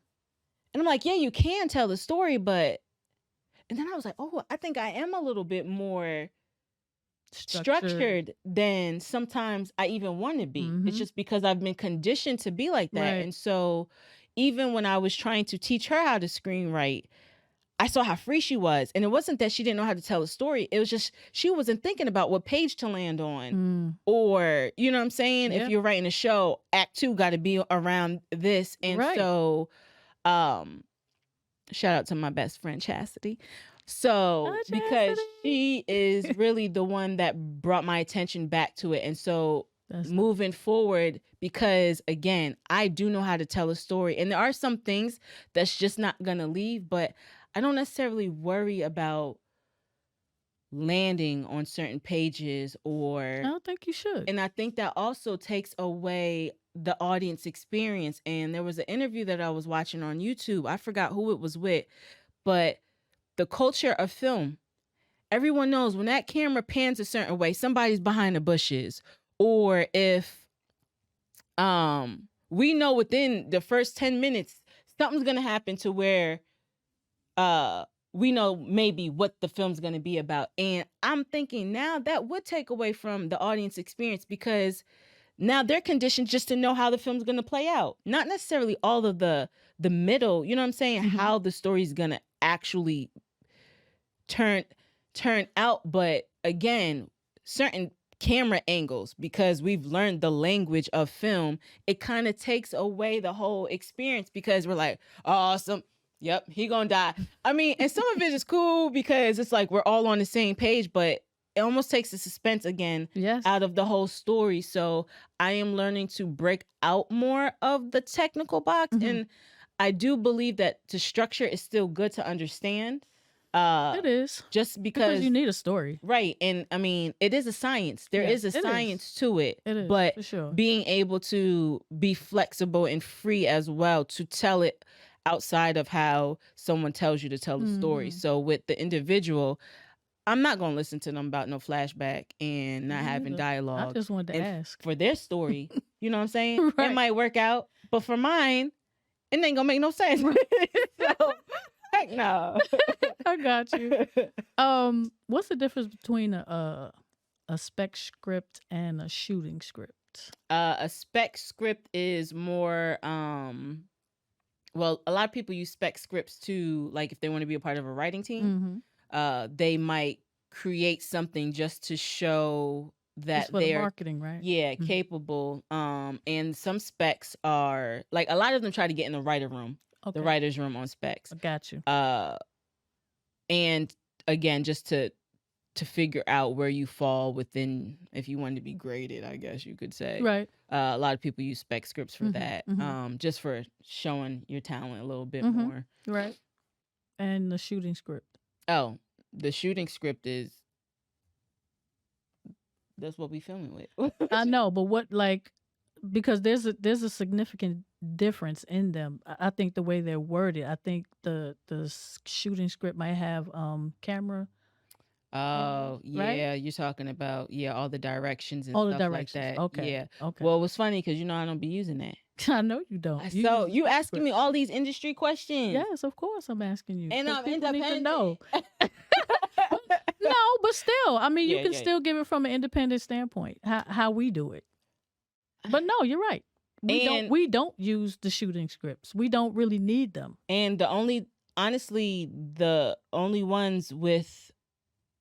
And I'm like, yeah, you can tell the story, but... And then I was like, oh, I think I am a little bit more structured than sometimes I even want to be. Mhm. It's just because I've been conditioned to be like that. Right. And so even when I was trying to teach her how to screenwrite, I saw how free she was. And it wasn't that she didn't know how to tell a story. It was just she wasn't thinking about what page to land on. Or, you know what I'm saying? Yeah. If you're writing a show, act 2 got to be around this. And Right. so shout out to my best friend Chastity. So Hi, because Chastity. she is really the one that brought my attention back to it. And so moving forward, because again, I do know how to tell a story, and there are some things that's just not gonna leave, but I don't necessarily worry about landing on certain pages, or I don't think you should. and I think that also takes away the audience experience. And there was an interview that I was watching on YouTube. I forgot who it was with, but the culture of film, everyone knows when that camera pans a certain way, somebody's behind the bushes. Or if we know within the first 10 minutes, something's going to happen to where we know maybe what the film's going to be about. And I'm thinking now that would take away from the audience experience, because now they're conditioned just to know how the film's going to play out. Not necessarily all of the middle, you know what I'm saying? Mhm. How the story's going to actually turn out. But again, certain camera angles, because we've learned the language of film, it kind of takes away the whole experience, because we're like, awesome. Yep, he gonna die. I mean, and some of it is cool because it's like we're all on the same page, but it almost takes the suspense again Yes. out of the whole story. So I am learning to break out more of the technical box. Mhm. And I do believe that the structure is still good to understand. It is. Just Because you need a story. right. And I mean, it is a science. There Yes, is a it is. science to it. It is, But for sure. being able to be flexible and free as well to tell it outside of how someone tells you to tell the story. Mhm. So with the individual, I'm not going to listen to them about no flashback and not Me having neither. dialogue. I just wanted to And ask. for their story, you know what I'm saying? It Right. might work out, but for mine, it ain't gonna make no sense. So, heck no. I got you. What's the difference between a spec script and a shooting script? A spec script is more well, a lot of people use spec scripts to, like, if they want to be a part of a writing team, they might create something just to show that Just for the they're marketing, right? Mm-hmm. capable. And some specs are like, a lot of them try to get in the writer's room on specs. I got you. And again, just to figure out where you fall within, if you want to be graded, I guess you could say. Right. A lot of people use spec scripts for Mhm, that, mhm. just for showing your talent a little bit Mhm. more. Right. And the shooting script. Oh, the shooting script is, that's what we filming with. I know, but what, like, because there's a significant difference in them. I think the way they're worded. I think the shooting script might have camera. Oh, Right? yeah, you're talking about, all the directions and All the stuff directions. like that. Okay. Yeah. Okay. Well, it was funny because I don't be using that. I know you don't. So use you shooting asking me scripts. all these industry questions. Yes, of course I'm asking you. And 'cause I'm people need to independent. know. No, but still, I mean, you Yeah, can yeah. still give it from an independent standpoint, how we do it. But no, you're right. We don't use the shooting scripts. We don't really need them. And honestly, the only ones with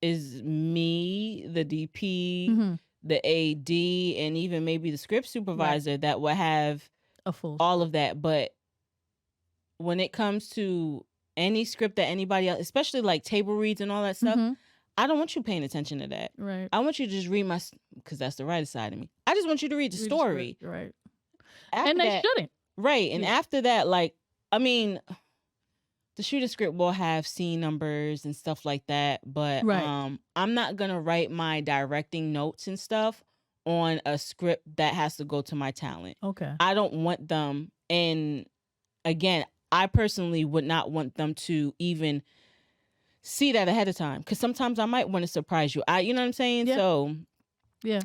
is me, the DP, Mhm. the AD, and even maybe the script supervisor that will have A full all of that. But when it comes to any script that anybody else, especially like table reads and all that stuff, Mhm. I don't want you paying attention to that. Right. I want you to just read because that's the writer side of me. I just want you to read the Read the story. script, right. After And they that, shouldn't. right. And Yeah. after that, like, I mean, the shooting script will have scene numbers and stuff like that, but Right. I'm not gonna write my directing notes and stuff on a script that has to go to my talent. Okay. I don't want them, and again, I personally would not want them to even see that ahead of time, because sometimes I might want to surprise you. You know what I'm saying? Yeah. So Yeah.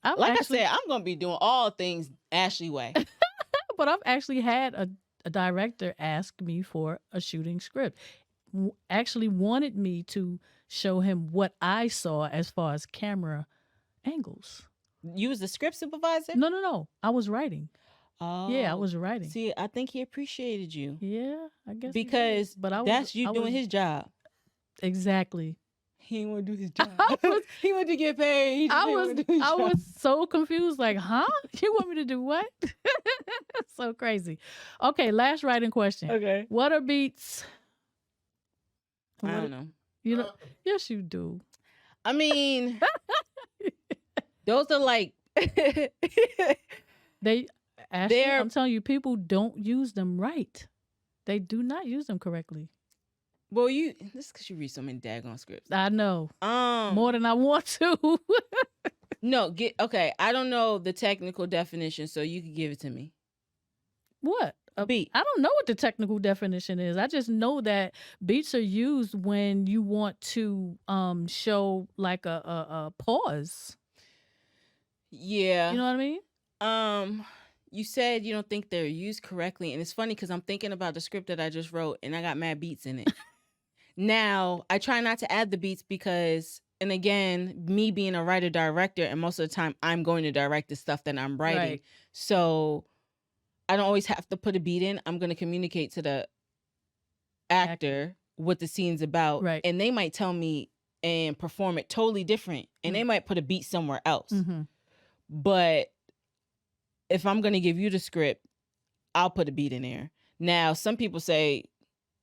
I've like actually, I said, I'm gonna be doing all things Ashley way. but I've actually had a director ask me for a shooting script. Actually wanted me to show him what I saw as far as camera angles. You was the script supervisor? No. I was writing. Oh, Yeah, I was writing. See, I think he appreciated you. Yeah, I guess he did. Because But that's you doing his job. Exactly. He didn't want to do his job. He wanted to get paid. He just I didn't was wanna do his job. so confused, like, huh? You want me to do what? So crazy. Okay, last writing question. Okay. What are beats? I don't know. You know, yes, you do. I mean, those are like Ashley, I'm telling you, people don't use them right. They do not use them correctly. Well, this is because you read so many daggone scripts. I know. More than I want to. No, okay. I don't know the technical definition, so you could give it to me. What? A beat. I don't know what the technical definition is. I just know that beats are used when you want to show like a pause. Yeah. You know what I mean? You said you don't think they're used correctly, and it's funny because I'm thinking about the script that I just wrote, and I got mad beats in it. Now, I try not to add the beats because, and again, me being a writer-director, and most of the time I'm going to direct the stuff that I'm writing. Right. So I don't always have to put a beat in. I'm going to communicate to the actor what the scene's about. Right. And they might tell me and perform it totally different. And they might put a beat somewhere else. Mm-hmm. But if I'm going to give you the script, I'll put a beat in there. Now, some people say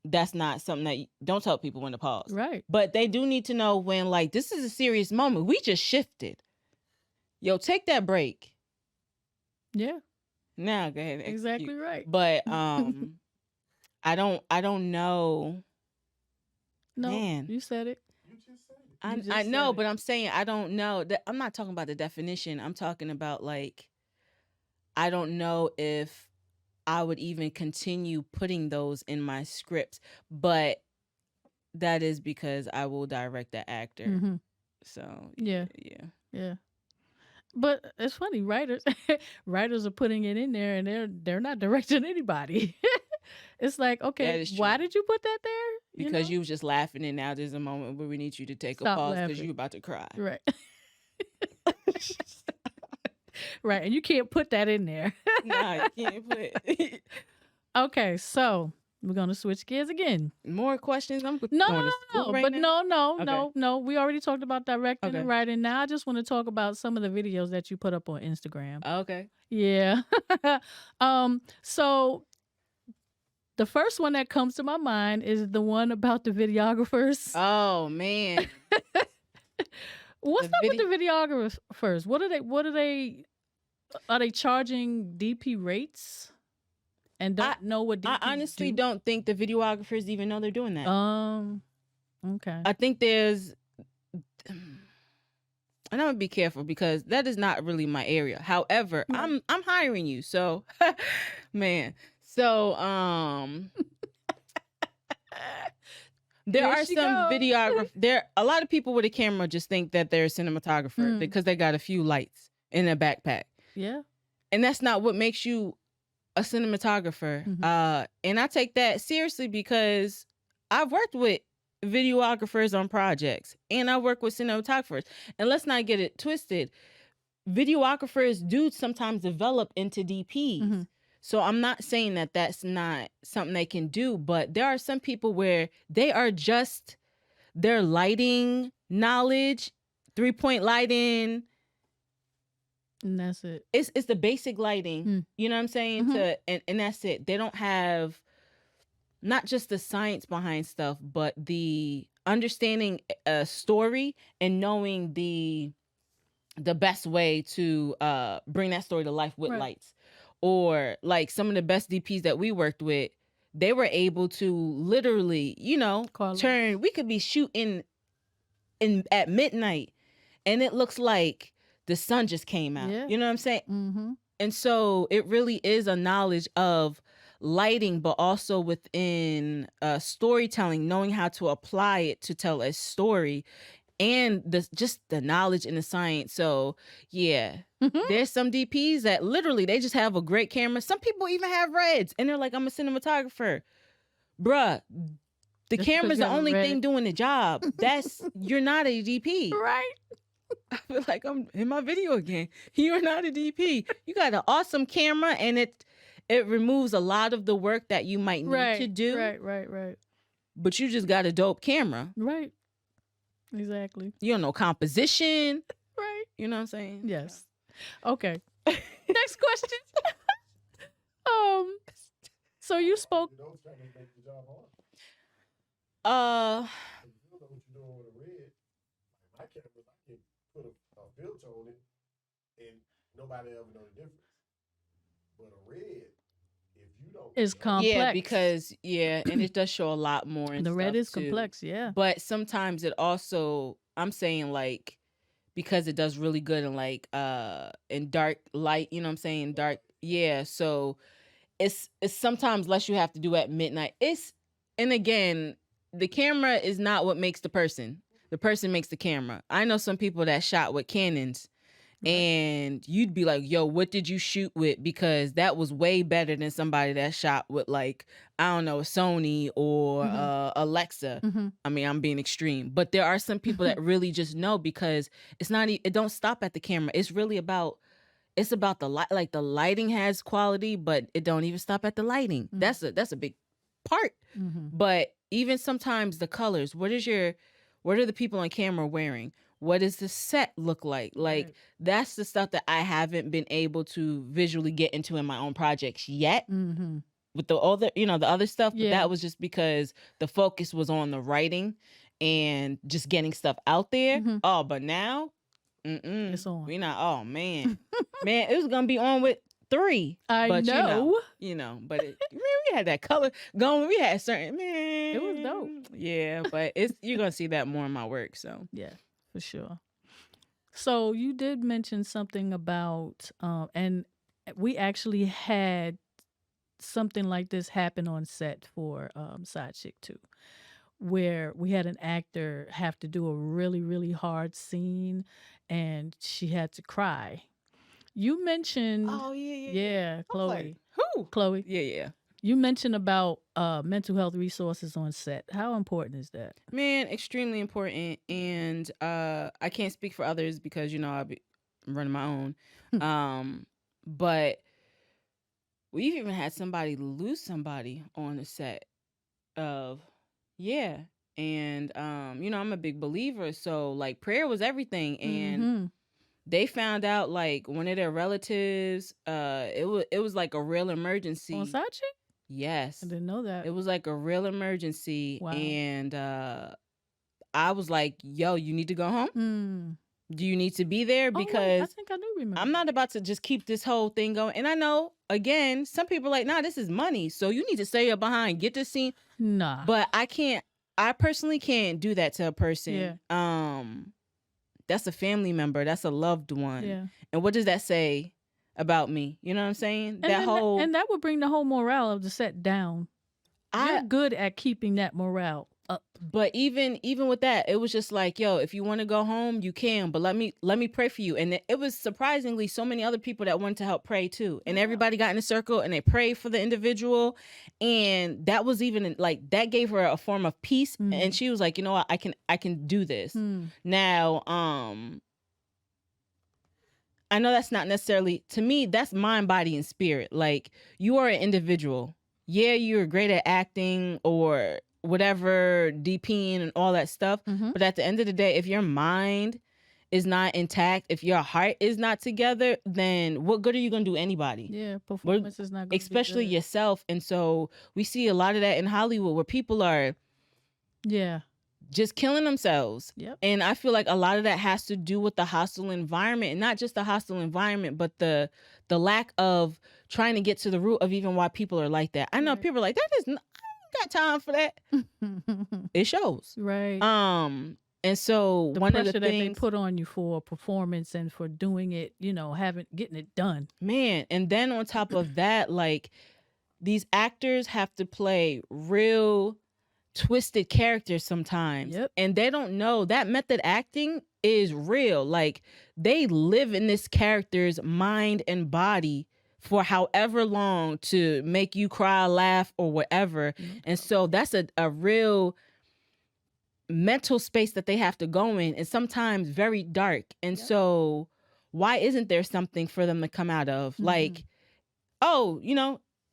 that's not something that don't tell people when to pause. Right. But they do need to know when, like, this is a serious moment. We just shifted. Yo, take that break. Yeah. Now go ahead. Exactly right. But I don't know. No, Man. you said it. I know, but I'm saying I don't know. I'm not talking about the definition. I'm talking about, like, I don't know if I would even continue putting those in my scripts, but that is because I will direct the actor. Mm-hmm. So Yeah. Yeah. But it's funny, writers are putting it in there, and they're not directing anybody. It's like, okay, why did you put that there? Because you was just laughing, and now there's a moment where we need you to take a pause because you're about to cry. Right. Right, and you can't put that in there. No, you can't put. Okay, so we're gonna switch gears again. More questions? I'm No, going to school right now? No. We already talked about directing and writing. Now I just want to talk about some of the videos that you put up on Instagram. Okay. Yeah. So the first one that comes to my mind is the one about the videographers. Oh man. What's up with the videographers? Are they charging DP rates? And don't know what DPs I honestly don't think the videographers even know they're doing that. Okay. I think there's, and I'm gonna be careful because that is not really my area. However, I'm hiring you, so man. So there are some videographers. A lot of people with a camera just think that they're a cinematographer because they got a few lights in their backpack. Yeah. And that's not what makes you a cinematographer. Mm-hmm. And I take that seriously because I've worked with videographers on projects and I work with cinematographers. And let's not get it twisted. Videographers do sometimes develop into DPs. Mm-hmm. So I'm not saying that that's not something they can do, but there are some people where they are just their lighting knowledge, 3-point lighting, and that's it. It's the basic lighting. You know what I'm saying? Mm-hmm. And that's it. They don't have not just the science behind stuff, but the understanding a story and knowing the best way to bring that story to life with lights. Or like some of the best DPs that we worked with, they were able to literally, Colors. we could be shooting at midnight and it looks like the sun just came out. Yeah. You know what I'm saying? Mm-hmm. And so it really is a knowledge of lighting, but also within storytelling, knowing how to apply it to tell a story, and just the knowledge and the science. So yeah, there's some DPs that literally they just have a great camera. Some people even have reds, and they're like, I'm a cinematographer, bruh. The Just 'cause camera's you the have a only red- thing doing the job. You're not a DP. Right. I feel like I'm in my video again. You're not a DP. You got an awesome camera, and it removes a lot of the work that you might need to do. Right. But you just got a dope camera. Right. Exactly. You don't know composition. Right. You know what I'm saying? Yes. Okay. Next question. So you spoke. You know, trying to make the job hard. If you don't know what you're doing with a red, my cameras, I can put a filter on it and nobody ever know the difference. But a red, if you don't Is know, complex. Yeah, because and it does show a lot more. And the red stuff, is too. complex. Yeah. But sometimes it also, I'm saying like, because it does really good in like in dark light. You know what I'm saying? Dark. Yeah. So it's sometimes less you have to do at midnight. And again, the camera is not what makes the person. The person makes the camera. I know some people that shot with Canons, and you'd be like, yo, what did you shoot with? Because that was way better than somebody that shot with like, I don't know, Sony or Alexa. Mm-hmm. I mean, I'm being extreme, but there are some people that really just know, because it's not, it don't stop at the camera. It's really about, it's about the light. Like the lighting has quality, but it don't even stop at the lighting. Mm-hmm. That's a big part. Mm-hmm. But even sometimes the colors, what are the people on camera wearing? What does the set look like? Like Right. that's the stuff that I haven't been able to visually get into in my own projects yet. Mm-hmm. With the other, the other stuff, but Yeah. that was just because the focus was on the writing and just getting stuff out there. Mhm. Oh, but now, It's on. we not. Oh man, man, it was gonna be on with 3. I but know. But we had that color going. We had certain It was dope. Yeah, but you're gonna see that more in my work. So Yeah, for sure. So you did mention something about, and we actually had something like this happen on set for Side Chick 2, where we had an actor have to do a really, really hard scene, and she had to cry. You mentioned, oh yeah. yeah, I was Chloe. like, who? Chloe, Yeah. you mentioned about mental health resources on set. How important is that? Man, extremely important. And I can't speak for others because I'll be running my own. But we've even had somebody lose somebody on the set of and I'm a big believer, so like prayer was everything. And Mhm. they found out like one of their relatives, it was like a real On emergency. Side Chick? Yes. I didn't know that. It was like a real emergency. Wow. And I was like, yo, you need to go home? Mm. Do you need to be there? Oh, wait, I Because think I do remember. I'm not about to just keep this whole thing going. And I know, again, some people are like, nah, this is money, so you need to stay up behind, get this scene. Nah. But I personally can't do that to a person. Yeah. That's a family member. That's a loved one. Yeah. And what does that say about me? You know what I'm saying? And that would bring the whole morale of the set down. You're I good at keeping that morale up. but even with that, it was just like, yo, if you want to go home, you can, but let me pray for you. And it was surprisingly so many other people that wanted to help pray too. And everybody got in a circle and they prayed for the individual. And that was even like, that gave her a form of peace. And she was like, you know what, I can do this. Now, I know that's not necessarily, to me, that's mind, body, and spirit. Like, you are an individual. Yeah, you're great at acting or whatever, DPing and all that stuff. But at the end of the day, if your mind is not intact, if your heart is not together, then what good are you going to do anybody? Yeah, performance is not going to Especially be good. yourself. And so we see a lot of that in Hollywood where people are Yeah. just killing themselves. Yep. And I feel like a lot of that has to do with the hostile environment, and not just the hostile environment, but the lack of trying to get to the root of even why people are like that. I know Right. people are like, that is, got time for that. It shows. Right. And so The one pressure of the that they things, put on you for a performance and for doing it, getting it done. man, and then on top of that, like these actors have to play real twisted characters sometimes. Yep. And they don't know that method acting is real. Like they live in this character's mind and body for however long to make you cry, laugh, or whatever. And so that's a real mental space that they have to go in, and sometimes very dark. And Yep. so why isn't there something for them to come out of? Like, oh,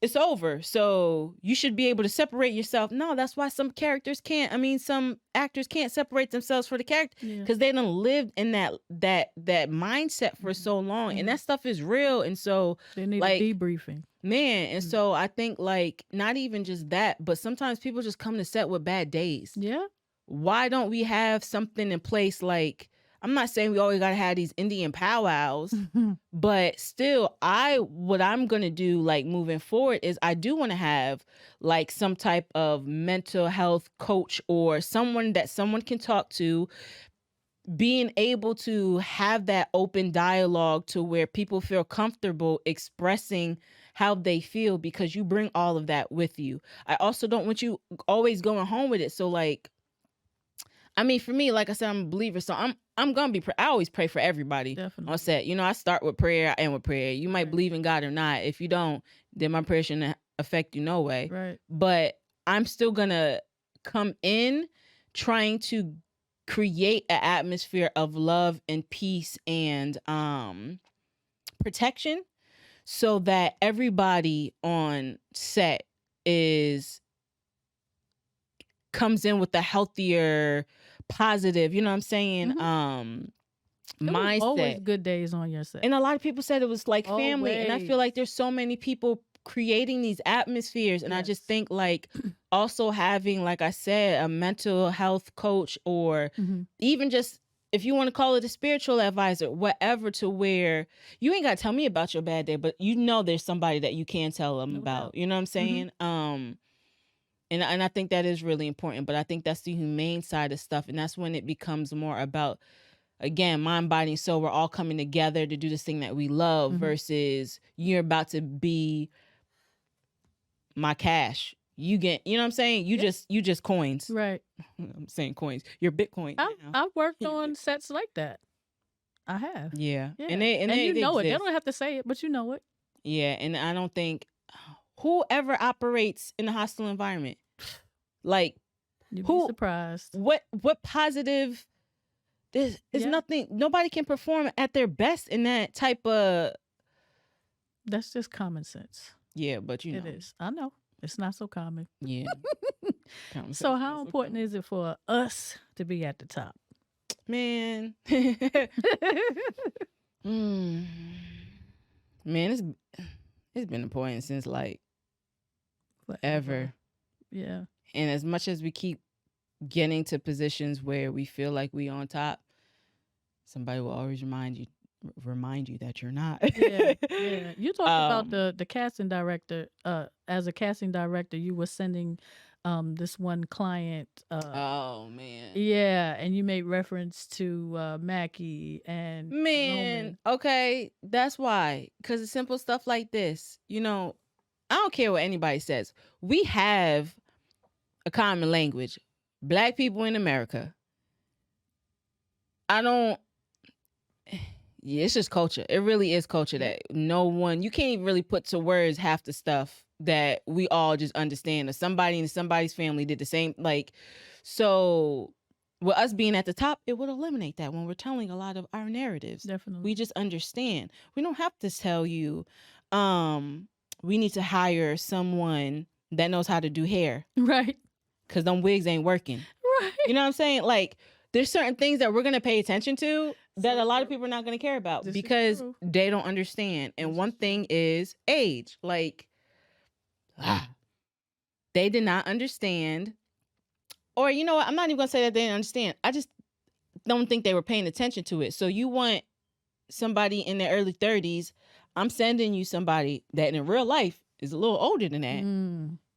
it's over, so you should be able to separate yourself. No, that's why some characters can't. I mean, some actors can't separate themselves for the character because they done lived in that mindset for so long, and that stuff is real. And so They need like a debriefing. man, and so I think like not even just that, but sometimes people just come to set with bad days. Yeah. Why don't we have something in place? Like, I'm not saying we always gotta have these Indian powwows, but still, what I'm gonna do, like moving forward, is I do want to have like some type of mental health coach or someone that someone can talk to, being able to have that open dialogue to where people feel comfortable expressing how they feel, because you bring all of that with you. I also don't want you always going home with it. So like, I mean, for me, like I said, I'm a believer, so I'm gonna be. I always pray for everybody on set. I start with prayer, I end with prayer. You might believe in God or not. If you don't, then my prayer shouldn't affect you no way. Right. But I'm still gonna come in trying to create an atmosphere of love and peace and protection, so that everybody on set comes in with a healthier, positive, you know what I'm saying? There was Mindset. always good days on your set. And a lot of people said it was like family. And I feel like there's so many people creating these atmospheres. And I just think like also having, like I said, a mental health coach, or even just, if you want to call it a spiritual advisor, whatever, to where you ain't got to tell me about your bad day, but there's somebody that you can tell them about. You know what I'm saying? And I think that is really important, but I think that's the humane side of stuff. And that's when it becomes more about, again, mind, body, and soul. We're all coming together to do this thing that we love versus you're about to be my cash. You get, you know what I'm saying? You just coins. Right. I'm saying coins. You're Bitcoin. I've worked on sets like that. I have. Yeah. And they know it. They exist. don't have to say it, but you know it. Yeah. And I don't think whoever operates in a hostile environment, like, You'd be surprised. What positive? There's nothing. Nobody can perform at their best in that type of. That's just common sense. Yeah, but it is. I know it's not so common. Yeah. So how important is it for us to be at the top? Man. Man, it's been important since like forever. Yeah. And as much as we keep getting to positions where we feel like we on top, somebody will always remind you that you're not. Yeah. You talked about the casting director. As a casting director, you were sending this one client. Oh man. Yeah, and you made reference to Mackie and Roman. Okay, that's why. Because it's simple stuff like this. I don't care what anybody says. We have a common language. Black people in America. It's just culture. It really is culture that you can't even really put to words half the stuff that we all just understand. Or somebody in somebody's family did the same. Like, so with us being at the top, it would eliminate that when we're telling a lot of our narratives. Definitely. We just understand. We don't have to tell you, we need to hire someone that knows how to do hair. Right. Because them wigs ain't working. Right. You know what I'm saying? Like, there's certain things that we're going to pay attention to that a lot of people are not going to care about because they don't understand. And one thing is age. Like, they did not understand. Or, you know what? I'm not even going to say that they didn't understand. I just don't think they were paying attention to it. So you want somebody in their early 30s. I'm sending you somebody that in real life is a little older than that.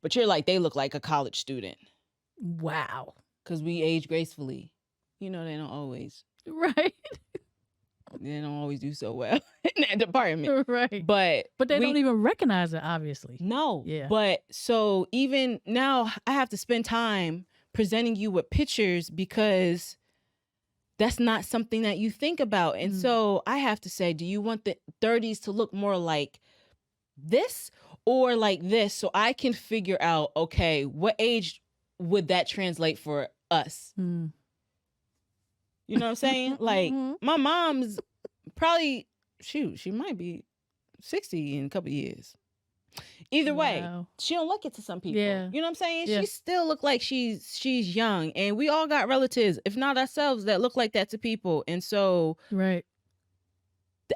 but you're like, they look like a college student Wow. because we age gracefully. You know, they don't always. Right. They don't always do so well in that department. Right. But they don't even recognize it, obviously. No. Yeah. But so even now I have to spend time presenting you with pictures because that's not something that you think about. And so I have to say, do you want the 30s to look more like this or like this? So I can figure out, okay, what age would that translate for us? You know what I'm saying? Like my mom's probably, she might be 60 in a couple of years. Either way, she don't look it to some people. Yeah. You know what I'm saying? Yeah. She still look like she's young, and we all got relatives, if not ourselves, that look like that to people. And so right.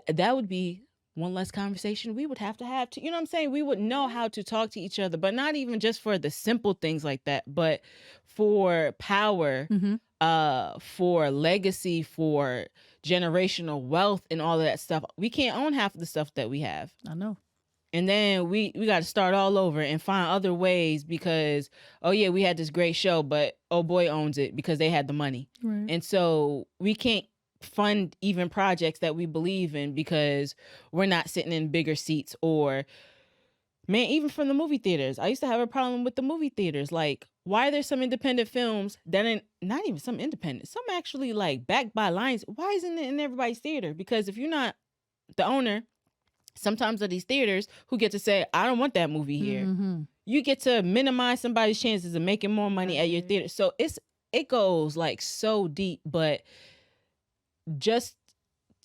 That would be one less conversation we would have to, you know what I'm saying? We would know how to talk to each other, but not even just for the simple things like that, but for power, for legacy, for generational wealth and all of that stuff. We can't own half of the stuff that we have. I know. And then we got to start all over and find other ways because, oh yeah, we had this great show, but oh boy owns it because they had the money. Right. And so we can't fund even projects that we believe in because we're not sitting in bigger seats. Or, man, even from the movie theaters, I used to have a problem with the movie theaters. Like, why are there some independent films that ain't, not even some independent, some actually like backed by Lions? Why isn't it in everybody's theater? Because if you're not the owner, sometimes of these theaters who get to say, I don't want that movie here. You get to minimize somebody's chances of making more money at your theater. So it goes like so deep, but just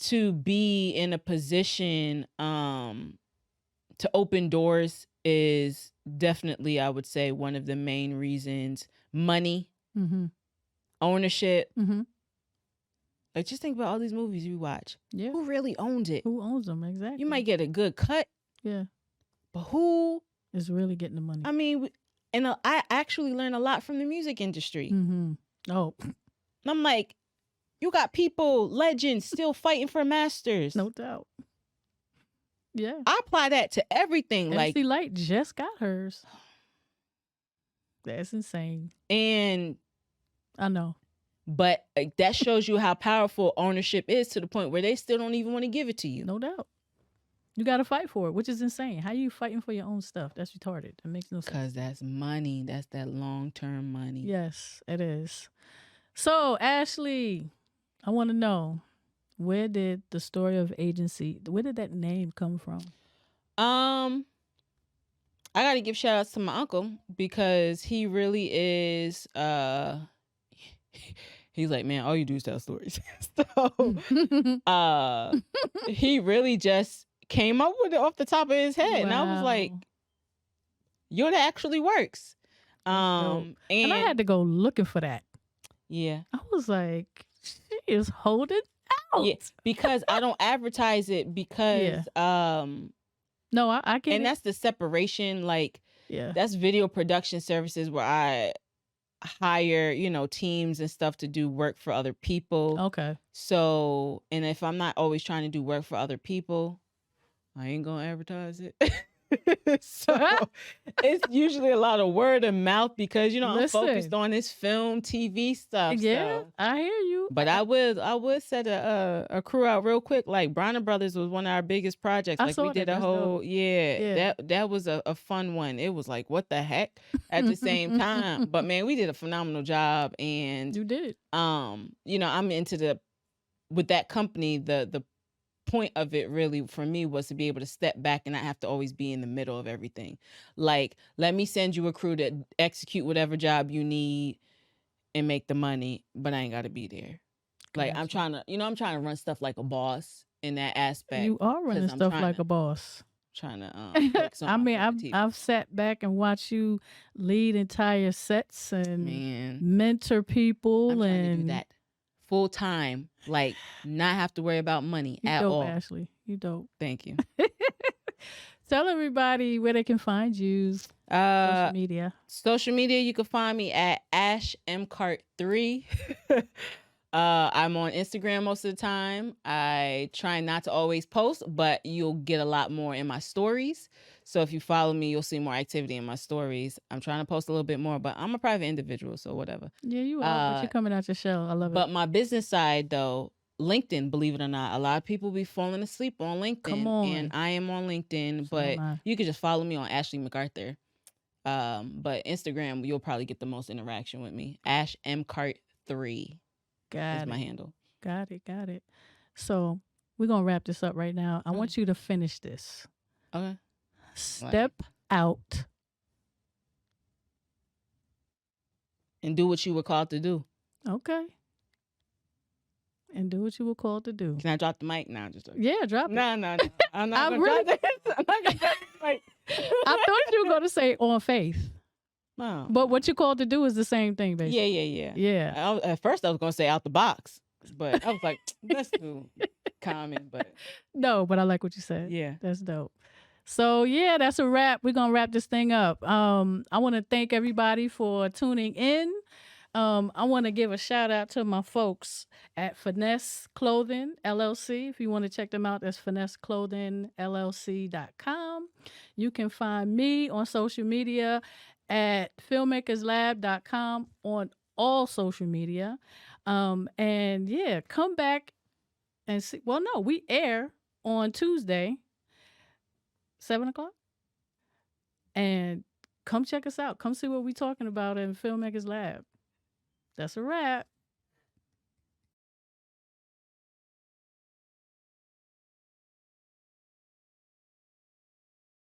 to be in a position to open doors is definitely, I would say, one of the main reasons. Money, ownership. Like, just think about all these movies you watch. Yeah. Who really owns it? Who owns them? Exactly. You might get a good cut. Yeah. But who is really getting the money? I mean, and I actually learned a lot from the music industry. Oh. I'm like, you got people, legends, still fighting for masters. No doubt. Yeah. I apply that to everything. MC Like, Light just got hers. That's insane. And I know. But that shows you how powerful ownership is, to the point where they still don't even want to give it to you. No doubt. You got to fight for it, which is insane. How you fighting for your own stuff? That's retarded. That makes no sense. Because that's money. That's that long-term money. Yes, it is. So, Ashley, I want to know, where did the story of agency, where did that name come from? I got to give shout outs to my uncle because he really is, he's like, man, all you do is tell stories. So, he really just came up with it off the top of his head. And I was like, yo, that actually works. And I had to go looking for that. Yeah. I was like, she is holding out. Yeah, because I don't advertise it because, no, I can't. And that's the separation. Like, that's video production services where I hire, teams and stuff to do work for other people. Okay. So, and if I'm not always trying to do work for other people, I ain't gonna advertise it. So it's usually a lot of word of mouth because, I'm focused on this film, TV stuff. Yeah, so. I hear you. But I would set a crew out real quick. Like, Bronner Brothers was one of our biggest projects. Like, we did a whole, that was a fun one. It was like, what the heck at the same time. But man, we did a phenomenal job. And you did. I'm into with that company, the point of it really for me was to be able to step back and not have to always be in the middle of everything. Like, let me send you a crew to execute whatever job you need and make the money, but I ain't got to be there. Like, I'm trying to run stuff like a boss in that aspect. You are running stuff like a boss. Trying to I mean, I've sat back and watched you lead entire sets and mentor people. I'm trying and to do that full time, like, not have to worry about money at all. Ashley, you dope. Thank you. Tell everybody where they can find you. Social media. Social media, you can find me at ashmcart3. I'm on Instagram most of the time. I try not to always post, but you'll get a lot more in my stories. So if you follow me, you'll see more activity in my stories. I'm trying to post a little bit more, but I'm a private individual, so whatever. Yeah, you are, but you're coming out your shell. I love But it. my business side, though, LinkedIn, believe it or not, a lot of people be falling asleep on LinkedIn. Come on. And I am on LinkedIn, So am but I. you can just follow me on Ashley MacArthur. But Instagram, you'll probably get the most interaction with me. Ash MCart3 Got is it. my handle. Got it. So we're gonna wrap this up right now. I want you to finish this. Okay. Step out And do what you were called to do. Okay. And do what you were called to do. Can I drop the mic? No, just Yeah, drop it. No. I'm not I'm gonna really- drop this. I'm not gonna drop the mic. I thought you were gonna say on faith. No. But what you called to do is the same thing, basically. Yeah. Yeah. At first, I was gonna say out the box, but I was like, that's too common. But No, but I like what you said. yeah, That's dope. So yeah, that's a wrap. We're gonna wrap this thing up. I want to thank everybody for tuning in. I want to give a shout out to my folks at Finesse Clothing LLC. If you want to check them out, that's finesseclothingllc.com. You can find me on social media at filmmakerslab.com on all social media. And yeah, come back and see. Well, no, we air on Tuesday, 7:00. And come check us out. Come see what we're talking about in Filmmakers Lab. That's a wrap.